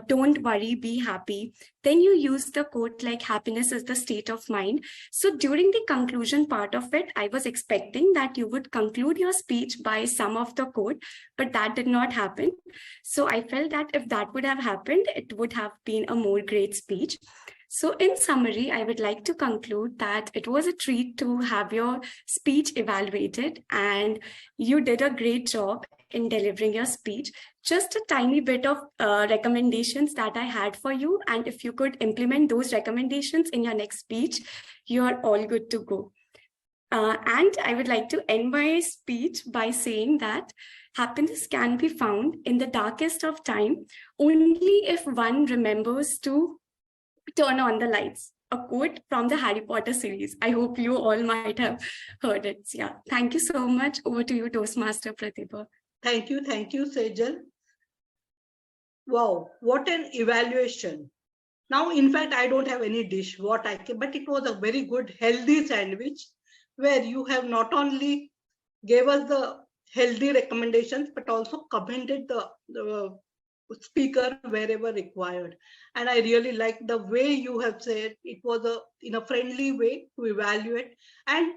don't worry, be happy. Then you used the quote like, happiness is the state of mind. So during the conclusion part of it, I was expecting that you would conclude your speech by some of the quote, but that did not happen. So I felt that if that would have happened, it would have been a more great speech. So in summary, I would like to conclude that it was a treat to have your speech evaluated, and you did a great job in delivering your speech. Just a tiny bit of recommendations that I had for you, and if you could implement those recommendations in your next speech, you are all good to go. And I would like to end my speech by saying that happiness can be found in the darkest of time only if one remembers to turn on the lights. A quote from the Harry Potter series. I hope you all might have heard it. Yeah. Thank you so much. Over to you, Toastmaster Pratibha. Thank you, Sejal. Wow, what an evaluation. Now, in fact, I don't have any dish, but it was a very good, healthy sandwich where you have not only gave us the healthy recommendations, but also commended the speaker wherever required. And I really like the way you have said it was in a friendly way to evaluate. And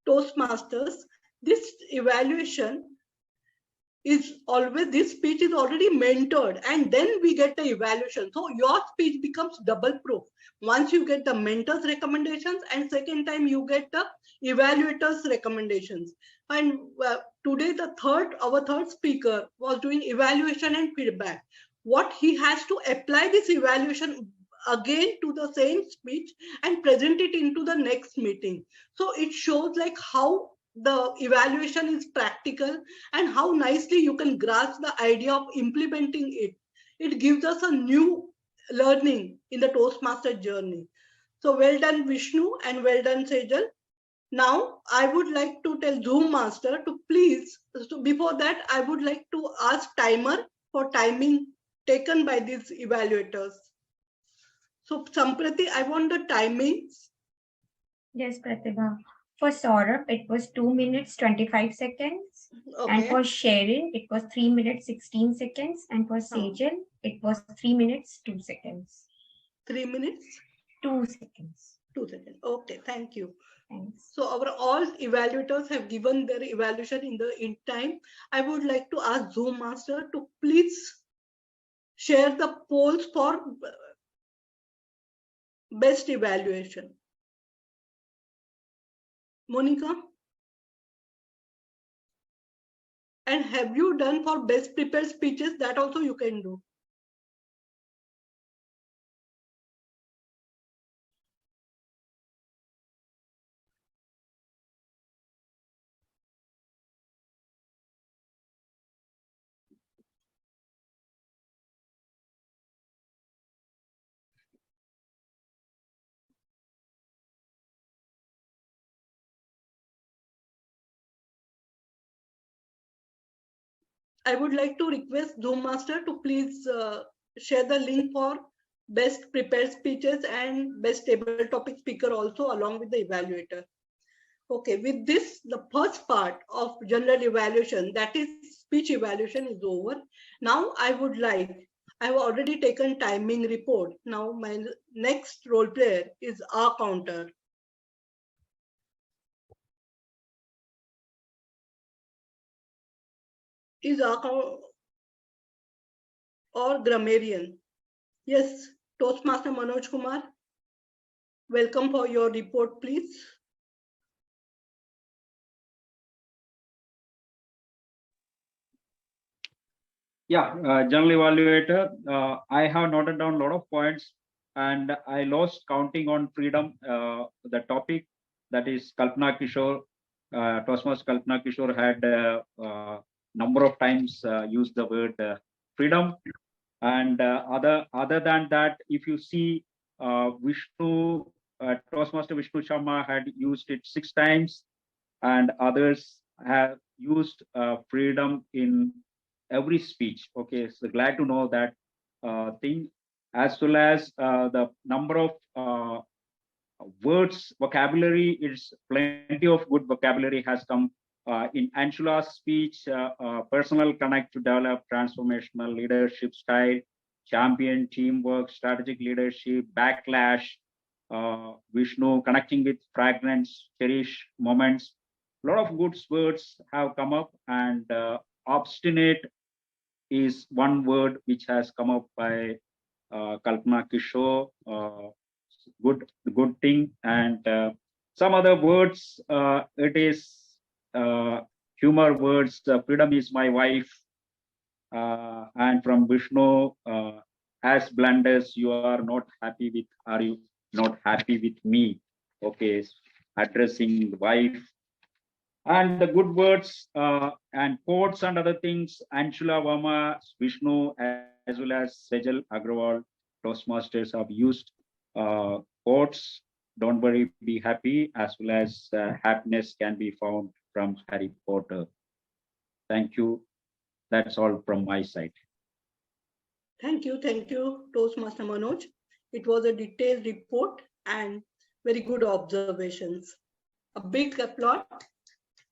Toastmasters, this evaluation is always, this speech is already mentored, and then we get the evaluation. So your speech becomes double proof. Once you get the mentor's recommendations, and second time you get the evaluators' recommendations. And today our third speaker was doing evaluation and feedback. What he has to apply this evaluation again to the same speech and present it into the next meeting. So it shows like how the evaluation is practical and how nicely you can grasp the idea of implementing it. It gives us a new learning in the Toastmaster journey. So well done, Vishnu, and well done, Sejal. Now, I would like to tell Zoom Master to please, so before that, I would like to ask timer for timing taken by these evaluators. So, Samprati, I want the timings. Yes, Pratibha. For Saurabh, it was 2 minutes 25 seconds. Okay. And for Sharon, it was 3 minutes 16 seconds. And for Sejal, it was 3 minutes 2 seconds. 3 minutes? 2 seconds. 2 seconds. Okay, thank you. Thanks. So our all evaluators have given their evaluation in time. I would like to ask Zoom Master to please share the polls for best evaluation. Monica? And have you done for best prepared speeches? That also you can do. I would like to request Zoom Master to please share the link for best prepared speeches and best table topic speaker also along with the evaluator. Okay, with this, the first part of general evaluation, that is speech evaluation, is over. Now I would like, I've already taken timing report. Now my next role player is R counter. Is R or grammarian? Yes, Toastmaster Manoj Kumar. Welcome for your report, please. Yeah, general evaluator, I have noted down a lot of points and I lost counting on freedom. The topic, that is Kalpana Kishore, Toastmaster Kalpana Kishore had number of times used the word freedom. And other than that, if you see Vishnu, Toastmaster Vishnu Sharma had used it 6 times, and others have used freedom in every speech. Okay, so glad to know that thing, as well as the number of words, vocabulary. It's plenty of good vocabulary has come in Anshula's speech. Personal connect to develop transformational leadership style, champion teamwork, strategic leadership, backlash. Vishnu connecting with fragrance, cherish moments. A lot of good words have come up, and obstinate is one word which has come up by Kalpana Kishore. Good thing. And some other words, it is humor words. Freedom is my wife. And from Vishnu, as blunt as you are not happy with, are you not happy with me? Okay, addressing the wife. And the good words and quotes and other things, Anshula Verma, Vishnu, as well as Sejal Agrawal, Toastmasters have used quotes. Don't worry, be happy, as well as happiness can be found from Harry Potter. Thank you. That's all from my side. Thank you, Toastmaster Manoj. It was a detailed report and very good observations. A big applause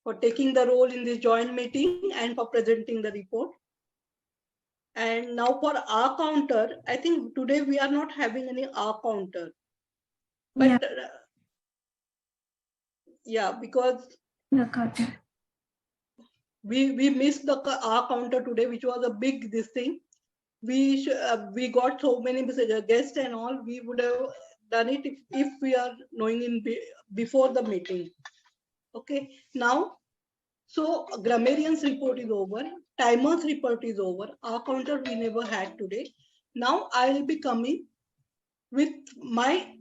for taking the role in this joint meeting and for presenting the report. And now for R counter, I think today we are not having any R counter. But yeah, because we missed the R counter today, which was a big this thing. We got so many guests and all. We would have done it if we are knowing in before the meeting. Okay, now, so grammarian's report is over, timer's report is over, our counter we never had today. Now I'll be coming with my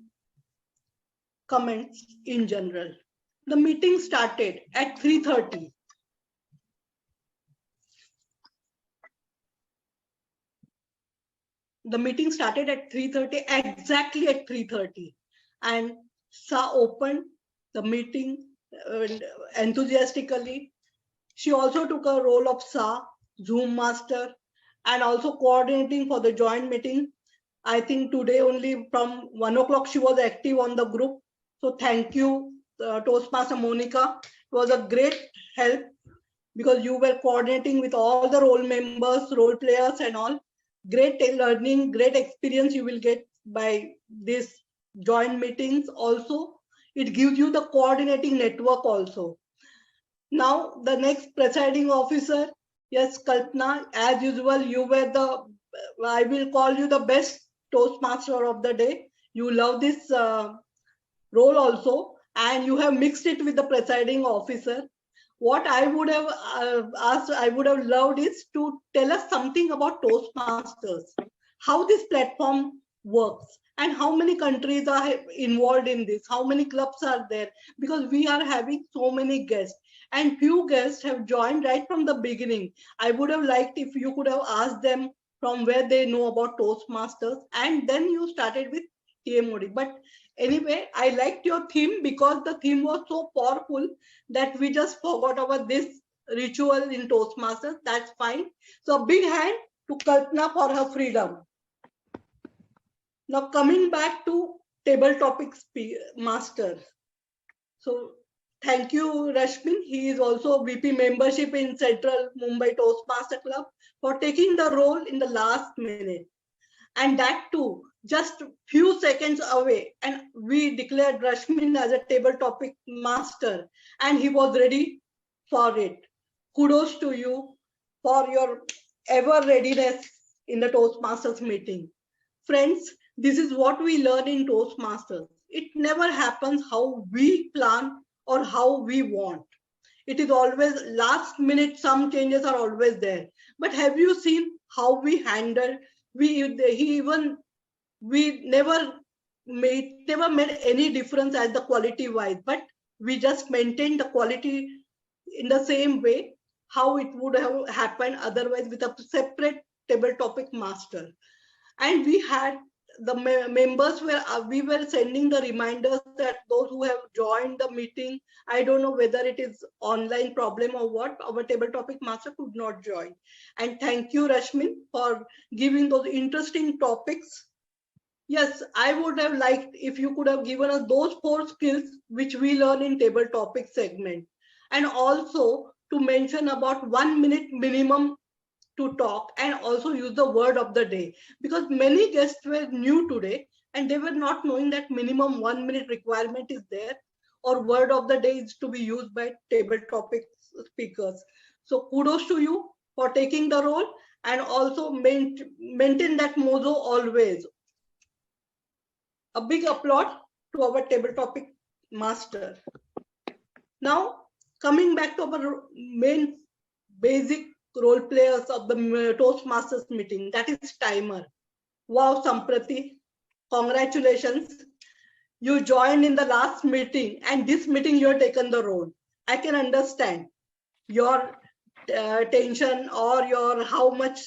comments in general. The meeting started at 3:30. The meeting started at 3:30, exactly at 3:30. And Sa opened the meeting enthusiastically. She also took a role of Sa, Zoom master, and also coordinating for the joint meeting. I think today only from 1 o'clock she was active on the group. So thank you, Toastmaster Monica. It was a great help because you were coordinating with all the role members, role players and all. Great learning, great experience you will get by this joint meetings. Also, it gives you the coordinating network also. Now, the next presiding officer, yes, Kalpana, as usual, you were the, I will call you the best Toastmaster of the day. You love this role also, and you have mixed it with the presiding officer. What I would have asked, I would have loved is to tell us something about Toastmasters, how this platform works, and how many countries are involved in this, how many clubs are there, because we are having so many guests, and few guests have joined right from the beginning. I would have liked if you could have asked them from where they know about Toastmasters, and then you started with TMOD. But anyway, I liked your theme because the theme was so powerful that we just forgot about this ritual in Toastmasters. That's fine. So a big hand to Kalpana for her freedom. Now coming back to table topics master. So thank you, Rashmin. He is also VP membership in Central Mumbai Toastmaster Club for taking the role in the last minute. And that too, just few seconds away. And we declared Rashmin as a table topic master, and he was ready for it. Kudos to you for your ever readiness in the Toastmasters meeting. Friends, this is what we learn in Toastmasters. It never happens how we plan or how we want. It is always last minute, some changes are always there. But have you seen how we handle? We never made any difference as the quality wise, but we just maintained the quality in the same way how it would have happened otherwise with a separate table topic master. And we had the members where we were sending the reminders that those who have joined the meeting, I don't know whether it is online problem or what, our table topic master could not join. And thank you, Rashmin, for giving those interesting topics. Yes, I would have liked if you could have given us those 4 skills which we learn in table topic segment. And also to mention about 1 minute minimum to talk, and also use the word of the day, because many guests were new today and they were not knowing that minimum 1 minute requirement is there, or word of the day is to be used by table topic speakers. So kudos to you for taking the role, and also maintain that motto always. A big applause to our table topic master. Now coming back to our main basic role players of the Toastmasters meeting, that is timer. Wow, Samprati, congratulations. You joined in the last meeting, and this meeting you have taken the role. I can understand your tension or your how much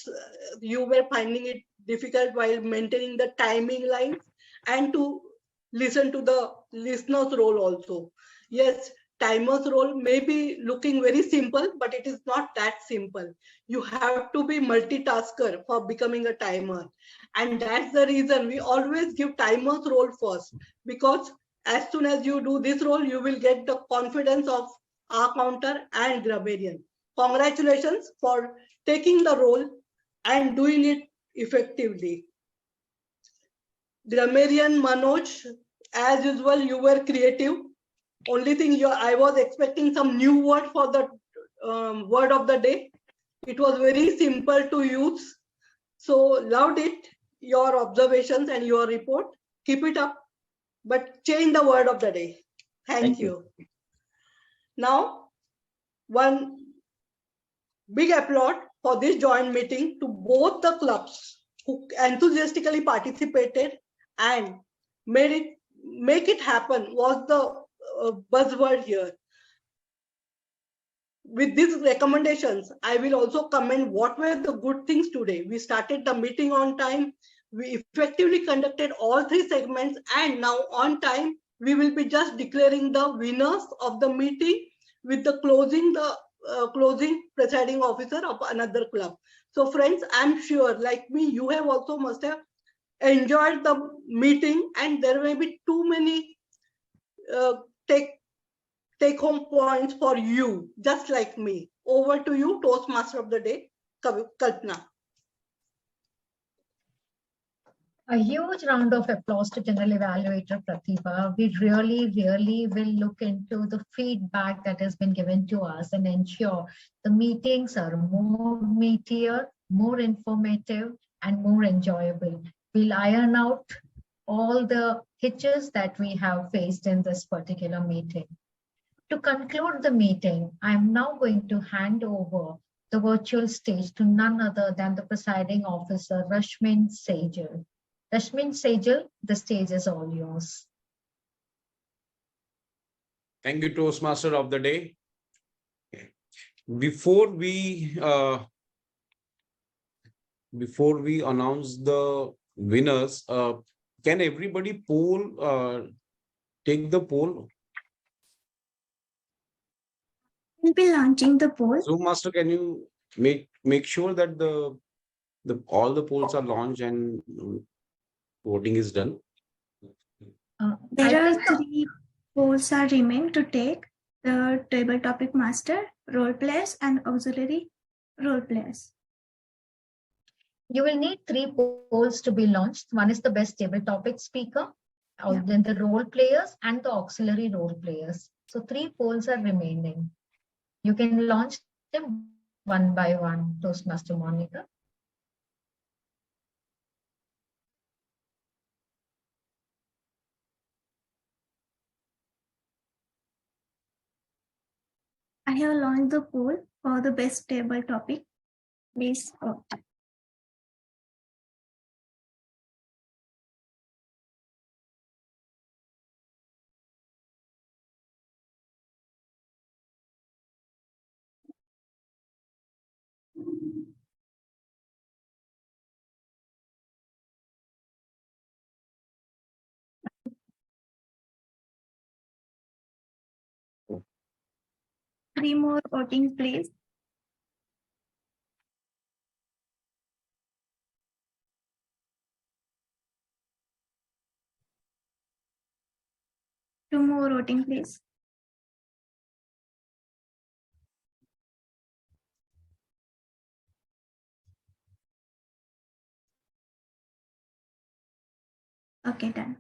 you were finding it difficult while maintaining the timing lines, and to listen to the listener's role also. Yes, timer's role may be looking very simple, but it is not that simple. You have to be multitasker for becoming a timer. And that's the reason we always give timer's role first, because as soon as you do this role, you will get the confidence of our counter and grammarian. Congratulations for taking the role and doing it effectively. Grammarian Manoj, as usual, you were creative. Only thing I was expecting some new word for the word of the day. It was very simple to use. So loved it, your observations and your report. Keep it up, but change the word of the day. Thank you. Now, one big applaud for this joint meeting to both the clubs who enthusiastically participated and make it happen was the buzzword here. With these recommendations, I will also comment what were the good things today. We started the meeting on time. We effectively conducted all 3 segments, and now on time, we will be just declaring the winners of the meeting with the closing presiding officer of another club. So friends, I'm sure like me, you have also must have enjoyed the meeting, and there may be too many take home points for you, just like me. Over to you, Toastmaster of the Day, Kalpana. A huge round of applause to General Evaluator Pratibha. We really will look into the feedback that has been given to us and ensure the meetings are more meatier, more informative, and more enjoyable. We'll iron out all the hitches that we have faced in this particular meeting. To conclude the meeting, I'm now going to hand over the virtual stage to none other than the presiding officer, Rashmin Sejal. Rashmin Sejal, the stage is all yours. Thank you, Toastmaster of the Day. Before we announce the winners, can everybody take the poll? We'll be launching the poll. So, Master, can you make sure that all the polls are launched and voting is done? There are 3 polls are remain to take: the table topic master, role players, and auxiliary role players. You will need 3 polls to be launched. One is the best table topic speaker, then the role players and the auxiliary role players. So 3 polls are remaining. You can launch them one by one, Toastmaster Monica. I have launched the poll for the best table topic. Please vote. Three more voting, please. Two more voting, please. Okay, done.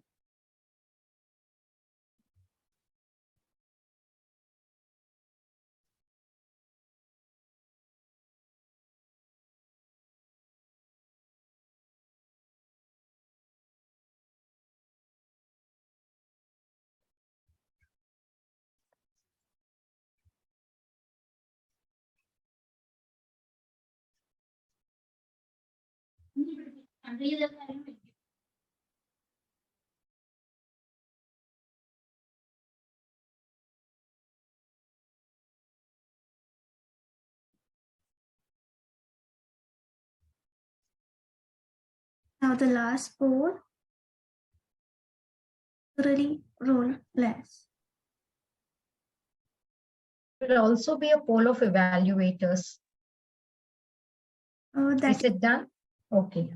Now the last poll. Really role players. There will also be a poll of evaluators. Is it done? Okay.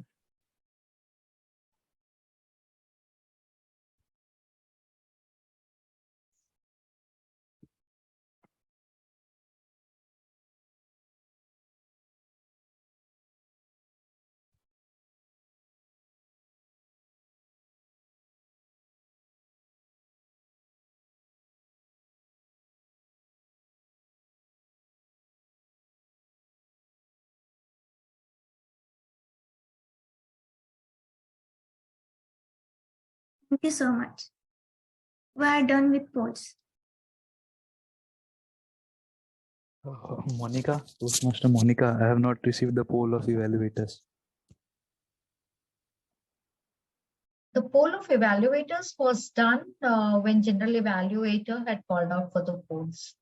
Thank you so much. We are done with polls. Monica, Toastmaster Monica, I have not received the poll of evaluators. The poll of evaluators was done when general evaluator had called out for the polls.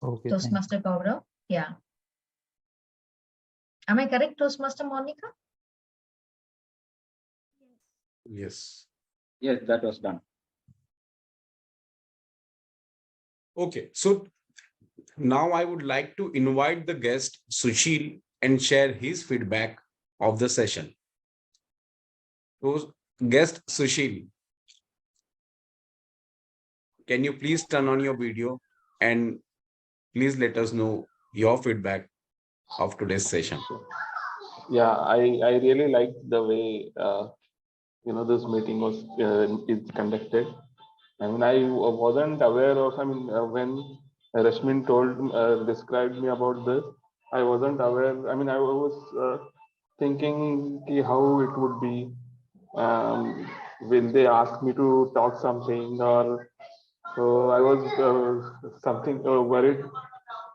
Okay. Toastmaster Gaurav, yeah. Am I correct, Toastmaster Monica? Yes. Yes, that was done. Okay, so now I would like to invite the guest Sushil and share his feedback of the session. So, guest Sushil, can you please turn on your video and please let us know your feedback of today's session? Yeah, I really liked the way this meeting was is conducted. I mean, I wasn't aware of. I mean, when Rashmin described me about this, I wasn't aware. I mean, I was thinking how it would be. Will they ask me to talk something, or so I was something worried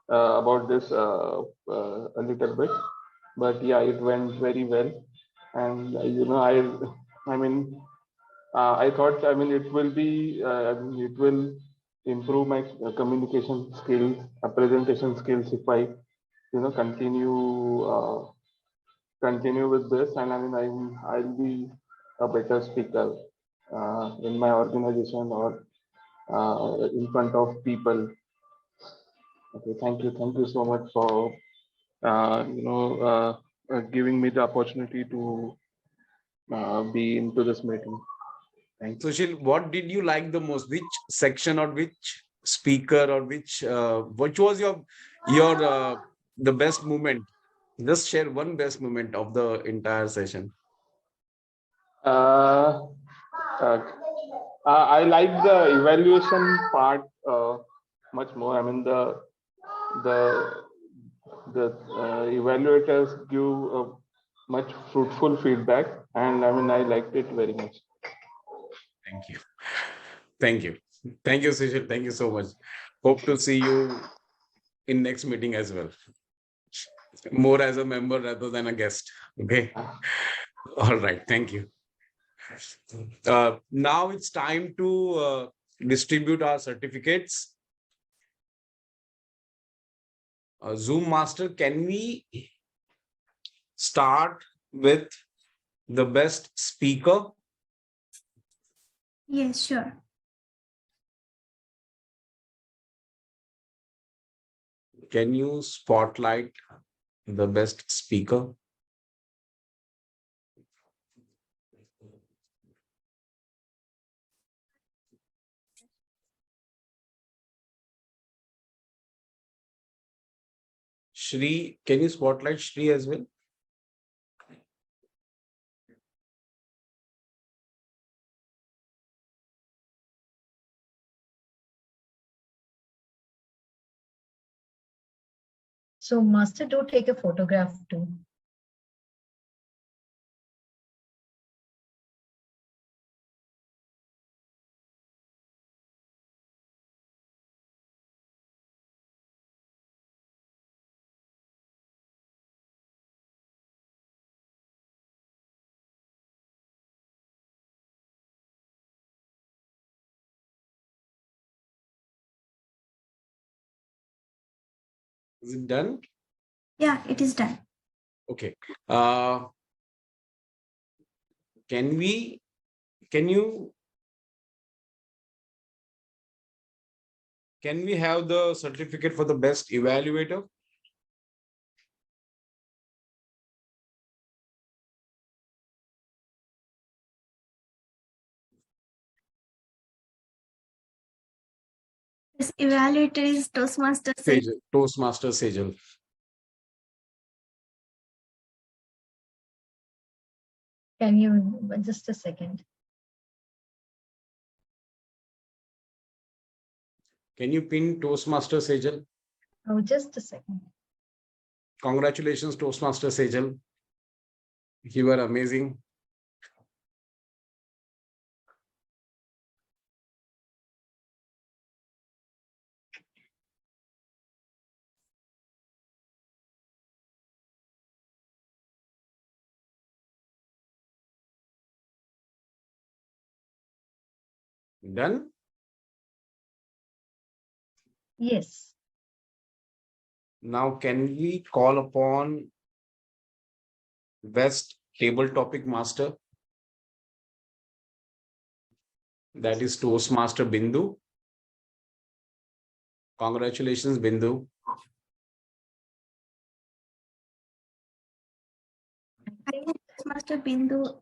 about this a little bit. But yeah, it went very well, and I mean, I thought, I mean, it will be, it will improve my communication skills, presentation skills if I, continue with this, and I mean, I'll be a better speaker in my organization or in front of people. Okay, thank you so much for giving me the opportunity to be into this meeting. Thank you. Sushil, what did you like the most? Which section or which speaker or which was your the best moment? Just share one best moment of the entire session. I like the evaluation part much more. I mean, the evaluators give much fruitful feedback, and I mean, I liked it very much. Thank you. Thank you. Thank you, Sushil. Thank you so much. Hope to see you in next meeting as well. More as a member rather than a guest. Okay. All right. Thank you. Now it's time to distribute our certificates. Zoom Master, can we start with the best speaker? Yes, sure. Can you spotlight the best speaker? Shri, can you spotlight Shri as well? So Master, do take a photograph too. Is it done? Yeah, it is done. Okay. Can we have the certificate for the best evaluator? This evaluator is Toastmasters. Sejal, Toastmaster Sejal. Can you just a second? Can you pin Toastmaster Sejal? Oh, just a second. Congratulations, Toastmaster Sejal. You were amazing. Done? Yes. Now, can we call upon best table topic master? That is Toastmaster Bindu. Congratulations, Bindu. I think Master Bindu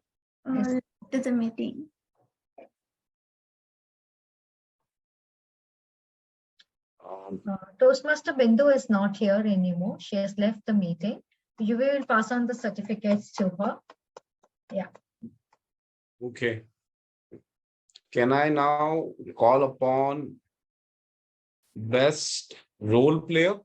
to the meeting. Toastmaster Bindu is not here anymore. She has left the meeting. You will pass on the certificates to her. Yeah. Okay. Can I now call upon best role player?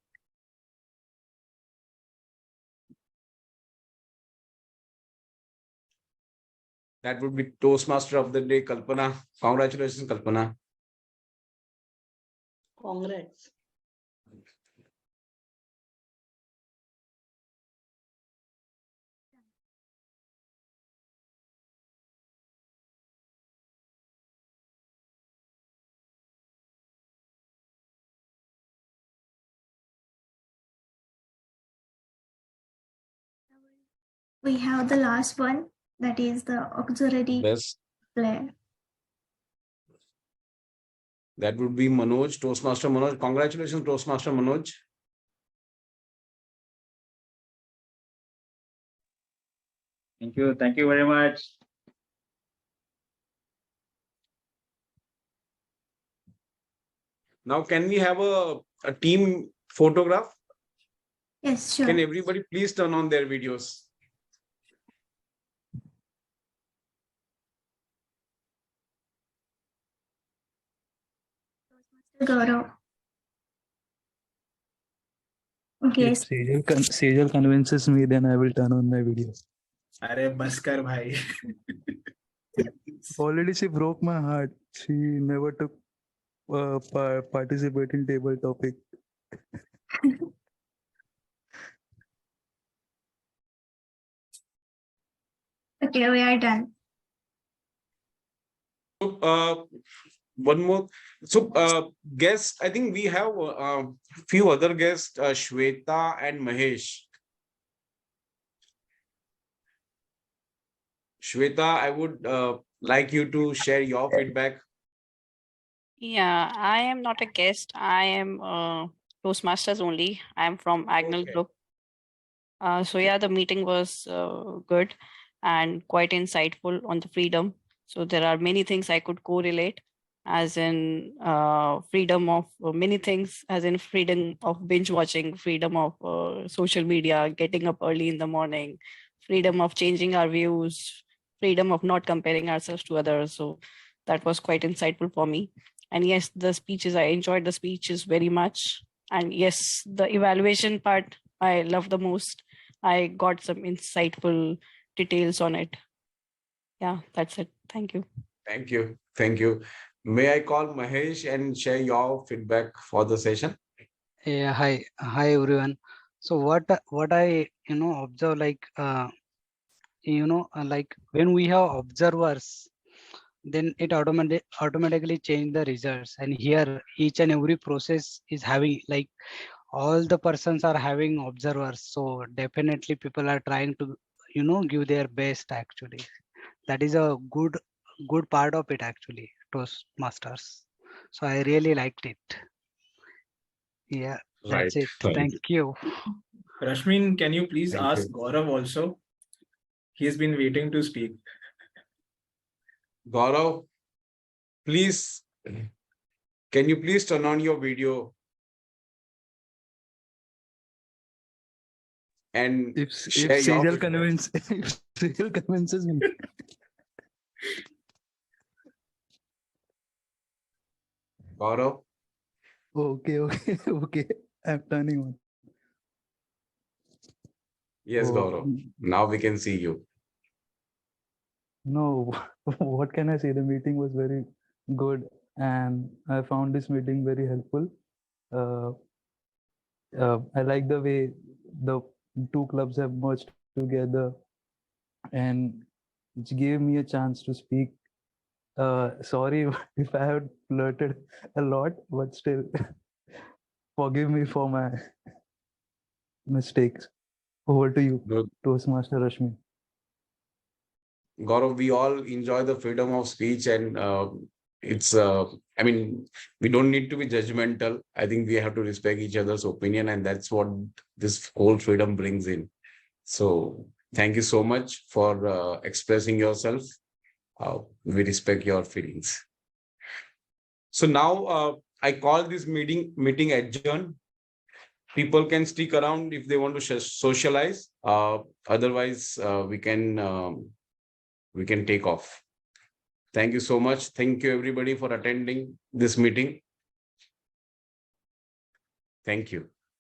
That would be Toastmaster of the day, Kalpana. Congratulations, Kalpana. Congrats. We have the last one, that is the auxiliary Best. player. That would be Manoj, Toastmaster Manoj. Congratulations, Toastmaster Manoj. Thank you. Thank you very much. Now, can we have a team photograph? Yes, sure. Can everybody please turn on their videos? Gaurav. Okay. If Sejal convinces me, then I will turn on my video. अरे बस कर भाई. Already she broke my heart. She never took participate in table topic. Okay, we are done. One more. So, guests, I think we have a few other guests, Shweta and Mahesh. Shweta, I would like you to share your feedback. Yeah, I am not a guest. I am Toastmasters only. I am from Agnel Okay. Group. So yeah, the meeting was good and quite insightful on the freedom. So there are many things I could correlate, as in freedom of many things, as in freedom of binge watching, freedom of social media, getting up early in the morning, freedom of changing our views, freedom of not comparing ourselves to others. So that was quite insightful for me. And yes, the speeches, I enjoyed the speeches very much. And yes, the evaluation part I love the most. I got some insightful details on it. Yeah, that's it. Thank you. Thank you. Thank you. May I call Mahesh and share your feedback for the session? Yeah, hi everyone. So what I observe, like like when we have observers, then it automatically change the results. And here each and every process is having, like, all the persons are having observers, so definitely people are trying to give their best. Actually, that is a good part of it, actually, Toastmasters. So I really liked it. Yeah, that's it. Thank you. Rashmin, can you please Thank ask you. Gaurav also? He has been waiting to speak. Gaurav, please, can you please turn on your video and If share your Sejal feedback? if Sejal convinces me. Gaurav? Okay. I'm turning on. Yes, Oh, Gaurav. Now we can see you. no, what can I say? The meeting was very good, and I found this meeting very helpful. I like the way the two clubs have merged together, and it gave me a chance to speak Sorry if I have blurted a lot, but still, forgive me for my mistakes. Over to you, Toastmaster Rashmin. Gaurav, we all enjoy the freedom of speech, and it's, I mean, we don't need to be judgmental. I think we have to respect each other's opinion, and that's what this whole freedom brings in. So thank you so much for expressing yourself. We respect your feelings. So now I call this meeting adjourned. People can stick around if they want to socialize. Otherwise, we can take off. Thank you so much. Thank you everybody for attending this meeting. Thank you.